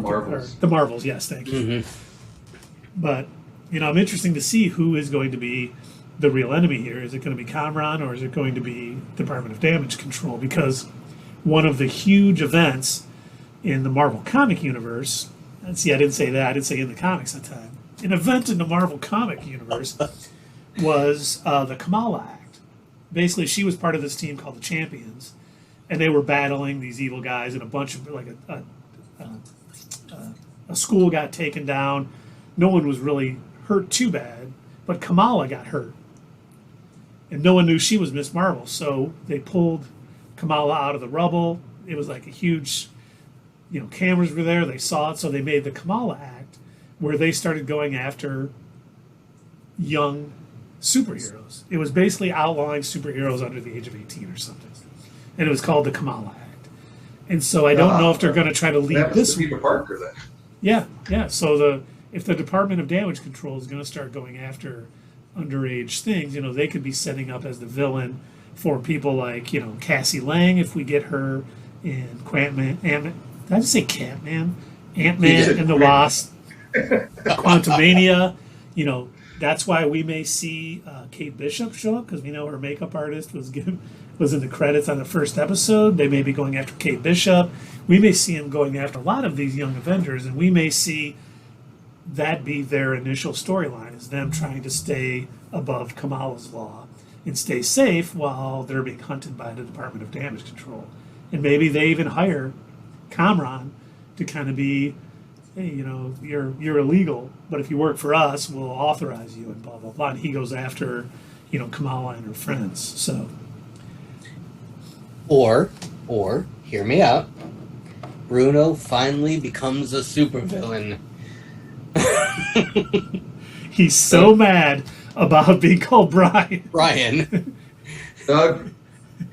Marvels. The Marvels, yes, thank you. Mm-hmm. But, I'm interested to see who is going to be the real enemy here. Is it going to be Kamran, or is it going to be Department of Damage Control? Because one of the huge events in the Marvel comic universe, and see, I didn't say that, I didn't say in the comics that time. An event in the Marvel comic universe was the Kamala Act. Basically, she was part of this team called the Champions, and they were battling these evil guys, and a bunch of, a school got taken down. No one was really hurt too bad, but Kamala got hurt. And no one knew she was Miss Marvel, so they pulled Kamala out of the rubble. It was like a huge, cameras were there, they saw it, so they made the Kamala Act, where they started going after young superheroes. It was basically outlawing superheroes under the age of 18 or something. And it was called the Kamala Act. And so I don't know if they're going to try to lead this. Peter Parker, then. Yeah. So if the Department of Damage Control is going to start going after underage things, they could be setting up as the villain for people like, Cassie Lang, if we get her in Did I just say Catman? Ant-Man and the Wasp. Quantumania, that's why we may see Kate Bishop show up, because we know her makeup artist was in the credits on the first episode. They may be going after Kate Bishop. We may see him going after a lot of these young Avengers, and we may see that be their initial storyline, is them trying to stay above Kamala's law and stay safe while they're being hunted by the Department of Damage Control. And maybe they even hire Kamran to kind of be, hey, you're illegal, but if you work for us, we'll authorize you and blah, blah, blah. And he goes after, Kamala and her friends. So, Or, hear me out, Bruno finally becomes a supervillain. he's so mad about being called Brian. Brian. Doug,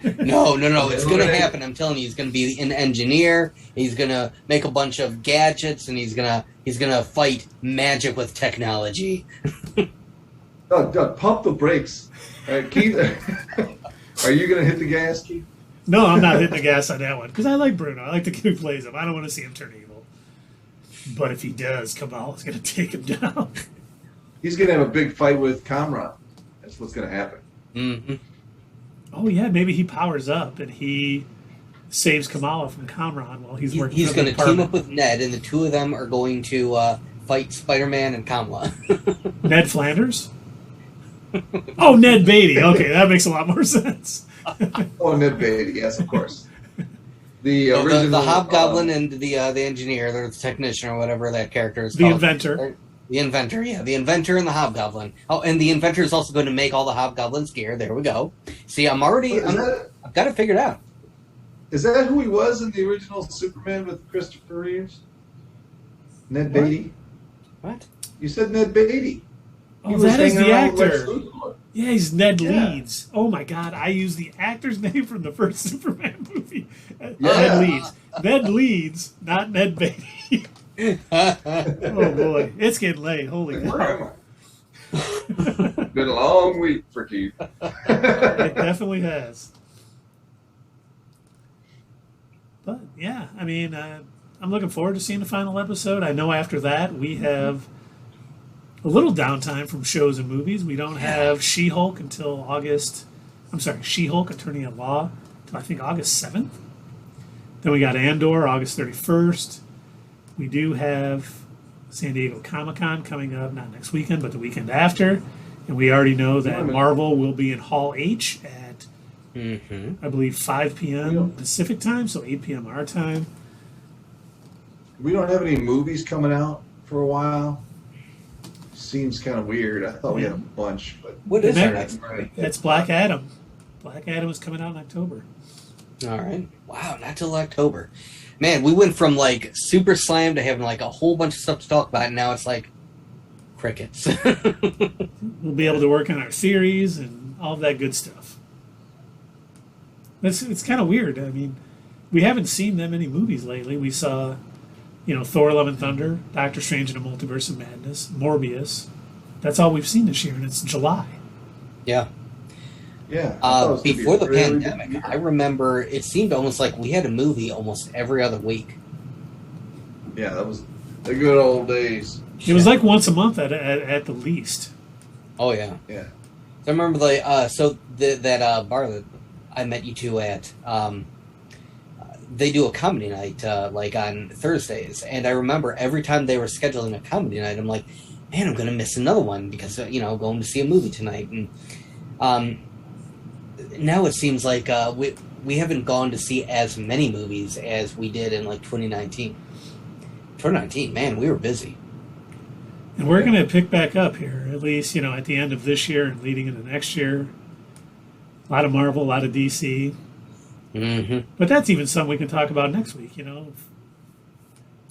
No. It's going to happen. I'm telling you, he's going to be an engineer. He's going to make a bunch of gadgets, and he's going to fight magic with technology. Doug, pump the brakes. Keith, are you going to hit the gas, Keith? No, I'm not hitting the gas on that one because I like Bruno. I like the kid who plays him. I don't want to see him turn evil. But if he does, Kamala's going to take him down. He's going to have a big fight with Kamran. That's what's going to happen. Mm-hmm. Oh, yeah, maybe he powers up and he saves Kamala from Kamran while he's working He's for the going to team department. up with Ned, and the two of them are going to fight Spider-Man and Kamala. Ned Flanders? Oh, Ned Beatty. Okay, that makes a lot more sense. Oh, Ned Beatty, yes, of course. The No, original the Hobgoblin and the engineer, the technician or whatever that character is The called. inventor. The inventor, yeah. The inventor and the Hobgoblin. Oh, and the inventor is also going to make all the Hobgoblin's gear. There we go. See, I've got it figured out. Is that who he was in the original Superman with Christopher Reeves? Ned Beatty? What? You said Ned Beatty. Oh, that is hanging the around with Lex actor. Luthor. Yeah, he's Ned Yeah. Leeds. Oh, my God. I used the actor's name from the first Superman movie. Yeah. Ned Leeds. Ned Leeds, not Ned Beatty. Oh, boy. It's getting late. Holy Like, cow. where am I? Been a long week for Keith. It definitely has. But yeah, I mean, I'm looking forward to seeing the final episode. I know after that we have a little downtime from shows and movies. We don't have She-Hulk until August. I'm sorry, She-Hulk Attorney at Law until I think August 7th. Then we got Andor August 31st. We do have San Diego Comic-Con coming up, not next weekend, but the weekend after. And we already know that Marvel will be in Hall H at, I believe, 5 p.m. Pacific time, so 8 p.m. our time. We don't have any movies coming out for a while. Seems kind of weird. I thought we had a bunch, but What is Next- our next movie? That's Black Adam. Black Adam is coming out in October. All right. Wow, not till October. Man, we went from like Super Slam to having like a whole bunch of stuff to talk about, and now it's like crickets. We'll be able to work on our series and all of that good stuff. It's kind of weird. I mean, we haven't seen that many movies lately. We saw, Thor: Love and Thunder, Doctor Strange in the Multiverse of Madness, Morbius. That's all we've seen this year, and it's July. Yeah. yeah. I thought it was gonna be Before a the really big pandemic, year. I remember it seemed almost like we had a movie almost every other week. Yeah, that was the good old days. It was like once a month at the least. Oh yeah. Yeah. So I remember that bar that I met you two at. They do a comedy night like on Thursdays, and I remember every time they were scheduling a comedy night, I'm like, man, I'm gonna miss another one because going to see a movie tonight. And now it seems like we haven't gone to see as many movies as we did in like 2019. 2019, man, we were busy. And we're going to pick back up here, at least, at the end of this year and leading into next year. A lot of Marvel, a lot of DC. Mm-hmm. But that's even something we can talk about next week, If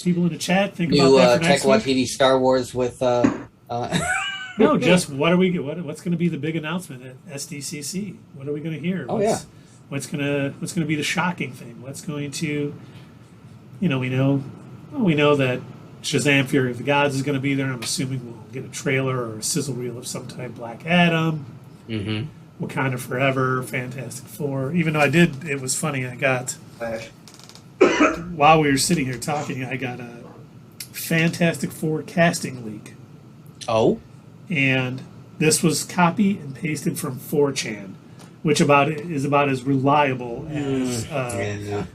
people in the chat think New about that for Tech next week. Waititi Star Wars with. No, just what's going to be the big announcement at SDCC? What are we going to hear? Oh, yeah. What's going to be the shocking thing? What's going to, we know that Shazam: Fury of the Gods is going to be there. I'm assuming we'll get a trailer or a sizzle reel of some type. Black Adam, Wakanda Forever, Fantastic Four. Even though it was funny. I got while we were sitting here talking, I got a Fantastic Four casting leak. Oh. And this was copy and pasted from 4chan, which is about as reliable as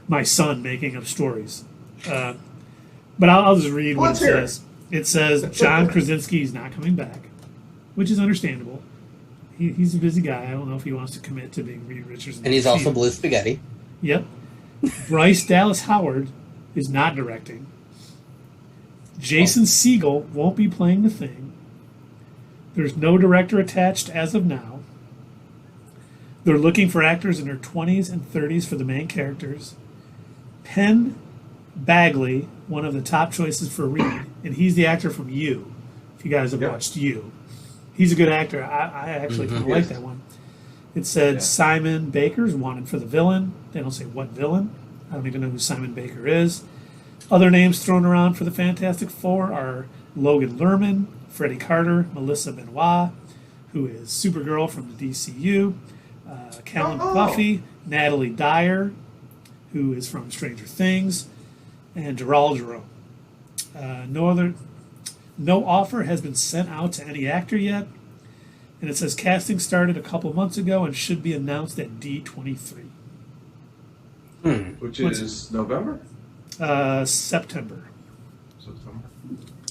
my son making up stories. But I'll just read what it says. It says John Krasinski is not coming back, which is understandable. He's a busy guy. I don't know if he wants to commit to being Reed Richards. And he's also Blue Spaghetti. Yep. Bryce Dallas Howard is not directing. Jason Segel won't be playing the Thing. There's no director attached as of now. They're looking for actors in their 20s and 30s for the main characters. Penn Bagley, one of the top choices for Reed, and he's the actor from You. If you guys have watched You, he's a good actor. I actually kind of like that one. It said Simon Baker's wanted for the villain. They don't say what villain. I don't even know who Simon Baker is. Other names thrown around for the Fantastic Four are Logan Lerman, Freddie Carter, Melissa Benoit, who is Supergirl from the DCU, Callum Buffy, Natalie Dyer, who is from Stranger Things, and Gerald Jerome. No offer has been sent out to any actor yet, and it says casting started a couple months ago and should be announced at D23. Which is November? September.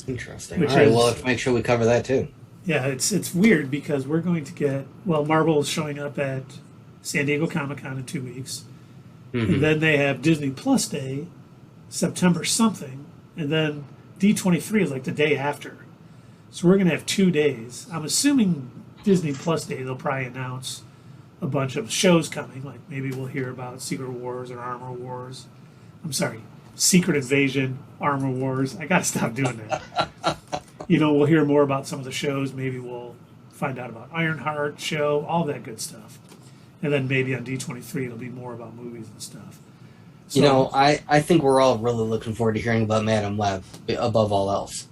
Interesting. All right, we'll have to make sure we cover that too. Yeah, it's weird because we're going to get, Marvel is showing up at San Diego Comic-Con in 2 weeks. And then they have Disney Plus Day, September something, and then D23 is like the day after. So we're going to have 2 days. I'm assuming Disney Plus Day, they'll probably announce a bunch of shows coming, like maybe we'll hear about Secret Wars or Armor Wars. I'm sorry, Secret Invasion, Armor Wars. I got to stop doing that. We'll hear more about some of the shows. Maybe we'll find out about Ironheart show, all that good stuff. And then maybe on D23 it'll be more about movies and stuff. So, I think we're all really looking forward to hearing about Madam Web above all else.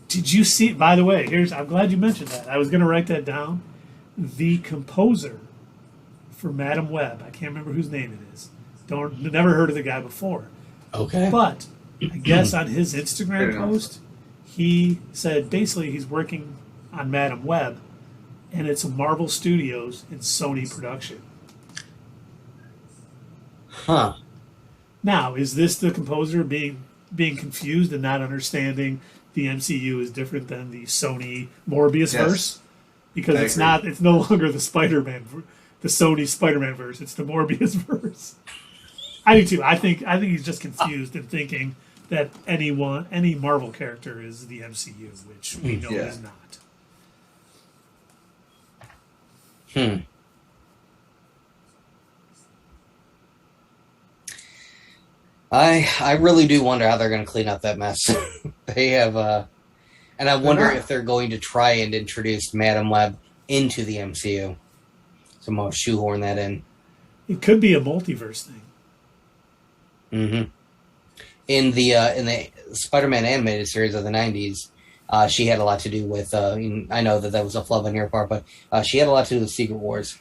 Did you see, by the way, I'm glad you mentioned that. I was going to write that down. The composer for Madam Web, I can't remember whose name it is. Never heard of the guy before. Okay. But I guess on his Instagram post, he said basically he's working on Madam Web, and it's a Marvel Studios and Sony production. Huh. Now, is this the composer being confused and not understanding the MCU is different than the Sony Morbius verse? Because it's no longer the Sony Spider-Man verse, it's the Morbius verse. I do too. I think he's just confused and thinking that any Marvel character is the MCU, which we know is not. I really do wonder how they're going to clean up that mess. They have, and I wonder if they're going to try and introduce Madam Web into the MCU. Somehow shoehorn that in. It could be a multiverse thing. In the Spider-Man animated series of the 90s, she had a lot to do with, I know that was a flub on your part, but she had a lot to do with Secret Wars.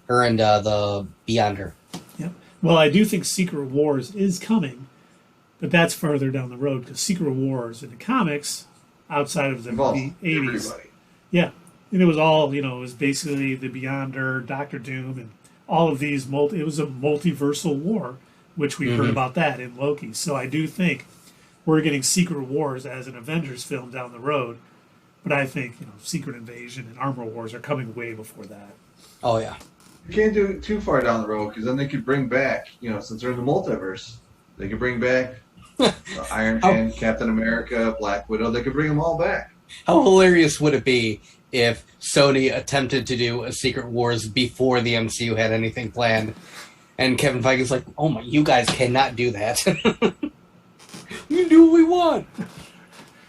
Her and the Beyonder. Yep. Well, I do think Secret Wars is coming, but that's further down the road because Secret Wars in the comics, outside of the 80s. Everybody. Yeah. And it was all, it was basically the Beyonder, Doctor Doom, and all of these. It was a multiversal war, which we heard about that in Loki. So I do think we're getting Secret Wars as an Avengers film down the road. But I think, Secret Invasion and Armor Wars are coming way before that. Oh, yeah. You can't do it too far down the road because then they could bring back, since they're in the multiverse, they could bring back Iron Man, Captain America, Black Widow. They could bring them all back. How hilarious would it be if Sony attempted to do a Secret Wars before the MCU had anything planned? And Kevin Feige's like, oh my, you guys cannot do that. We can do what we want.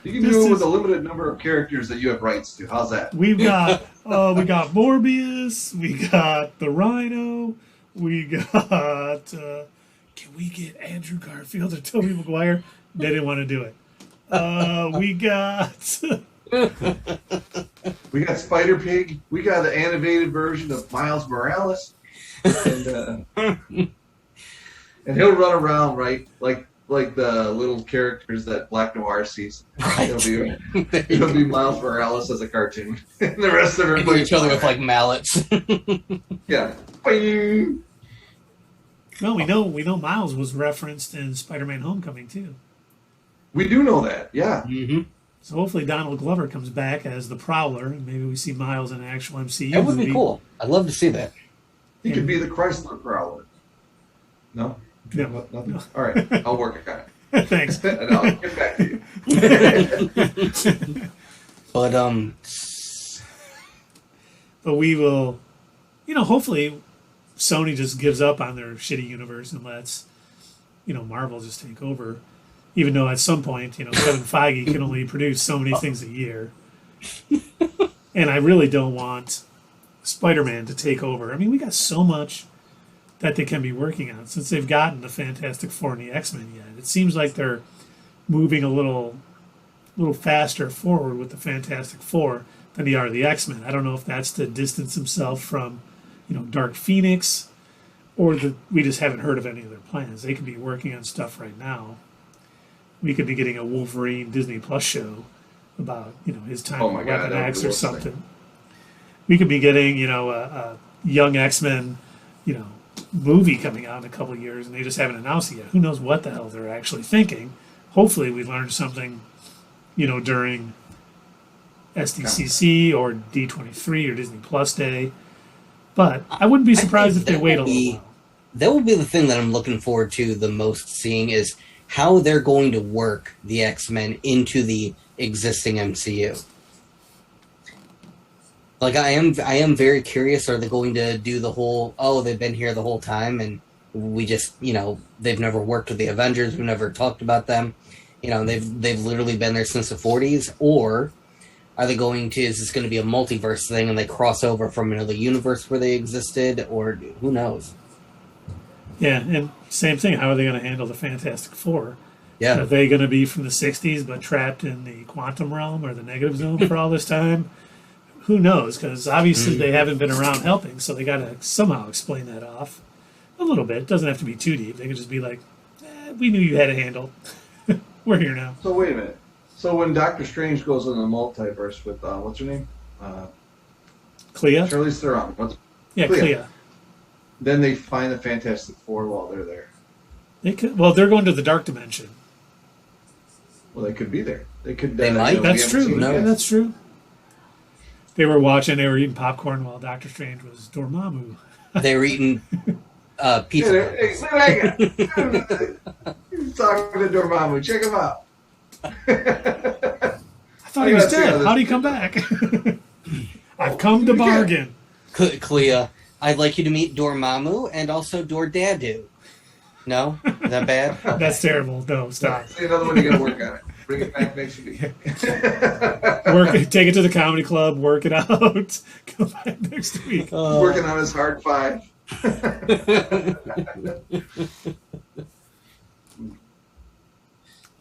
You can do it with a limited number of characters that you have rights to. How's that? We've got Morbius, we got the Rhino, we got can we get Andrew Garfield or Tobey Maguire? They didn't want to do it. We got Spider-Pig. We got the animated version of Miles Morales. And he'll run around, right? Like the little characters that Black Noir sees. Right. It'll be Miles Morales as a cartoon. And the rest of everybody each other with like mallets. Yeah. Boing. Well, we know Miles was referenced in Spider-Man Homecoming too. We do know that, yeah. Mm-hmm. So hopefully Donald Glover comes back as the Prowler, and maybe we see Miles in an actual MCU That would movie. be cool. I'd love to see that. He could be the Chrysler Prowler. No? No. Nothing? No. All right, I'll work on it. Thanks. And I'll get back to you. But But we will, hopefully Sony just gives up on their shitty universe and lets, Marvel just take over. Even though at some point, Kevin Feige can only produce so many things a year. And I really don't want Spider-Man to take over. I mean, we got so much that they can be working on since they've gotten the Fantastic Four and the X-Men yet. It seems like they're moving a little faster forward with the Fantastic Four than they are the X-Men. I don't know if that's to distance themselves from, Dark Phoenix, or that we just haven't heard of any of their plans. They could be working on stuff right now. We could be getting a Wolverine Disney Plus show about, his time Oh with my God, Weapon that would X be or the something. thing. We could be getting, a young X-Men, movie coming out in a couple of years, and they just haven't announced it yet. Who knows what the hell they're actually thinking? Hopefully, we learned something, during SDCC or D23 or Disney Plus Day. But I wouldn't be surprised if they wait a little while. That will be the thing that I'm looking forward to the most seeing is how they're going to work the X-Men into the existing MCU. Like I am very curious. Are they going to do the whole? Oh, they've been here the whole time, and we just they've never worked with the Avengers. We've never talked about them. They've literally been there since the 40s. Or are they going to? Is this going to be a multiverse thing, and they cross over from another universe where they existed, or who knows? Yeah, and same thing. How are they going to handle the Fantastic Four? Yeah, Are they going to be from the 60s but trapped in the quantum realm or the negative zone for all this time? Who knows? Because obviously they haven't been around helping, so they got to somehow explain that off a little bit. It doesn't have to be too deep. They can just be like, we knew you had a handle. We're here now. So wait a minute. So when Doctor Strange goes in the multiverse with, what's her name? Clea? Charlize Theron. Yeah, Clea. Then they find the Fantastic Four while they're there. They're going to the dark dimension. Well, they could be there. They could. They might. we That's haven't true. seen Yeah, it yet. that's true. They were eating popcorn while Doctor Strange was Dormammu. they were eating pizza. Hey, look at that guy. He's talking to Dormammu. Check him out. I thought he was dead. How'd he come back? I've come to bargain. Clea, I'd like you to meet Dormammu and also Dordadu. No? Is that bad? That's terrible. No, stop. Say another one. You got to work on it. Bring it back next week. Take it to the comedy club. Work it out. Come back next week. Working on his hard 5.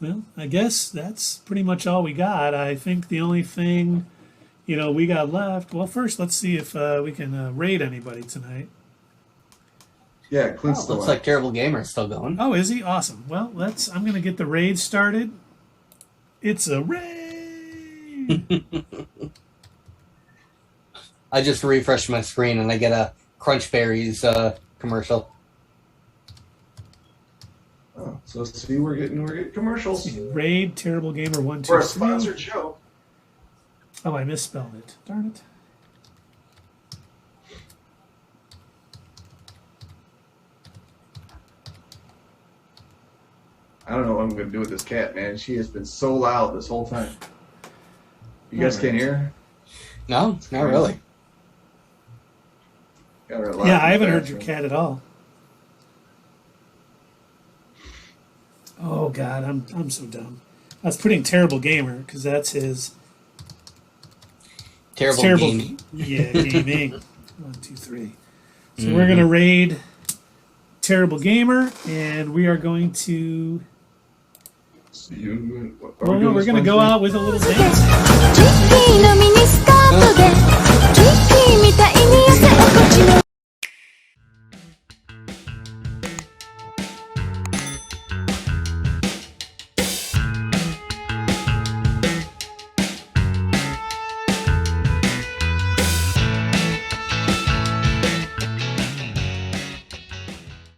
Well, I guess that's pretty much all we got. I think the only thing, we got left. Well, first, let's see if we can raid anybody tonight. Yeah, Clint's still Looks on. like Terrible Gamer's still going. Oh, is he? Awesome. Well, I'm going to get the raid started. It's a raid. I just refreshed my screen and I get a Crunch Berries commercial. Oh, so see, we're getting commercials. Raid Terrible Gamer 1 2 We're a 3. sponsored show. Oh, I misspelled it. Darn it. I don't know what I'm going to do with this cat, man. She has been so loud this whole time. You guys can't hear her? No, not really. Got her loud Yeah, in I the haven't heard your bathroom. cat at all. Oh God, I'm so dumb. I was putting Terrible Gamer because that's his Terrible Gaming. Yeah, gaming. 1 2 3. So we're gonna raid Terrible Gamer, and we are going to. See you. Well, no, we're gonna go out with a little dance. チュッキーのミニスカートで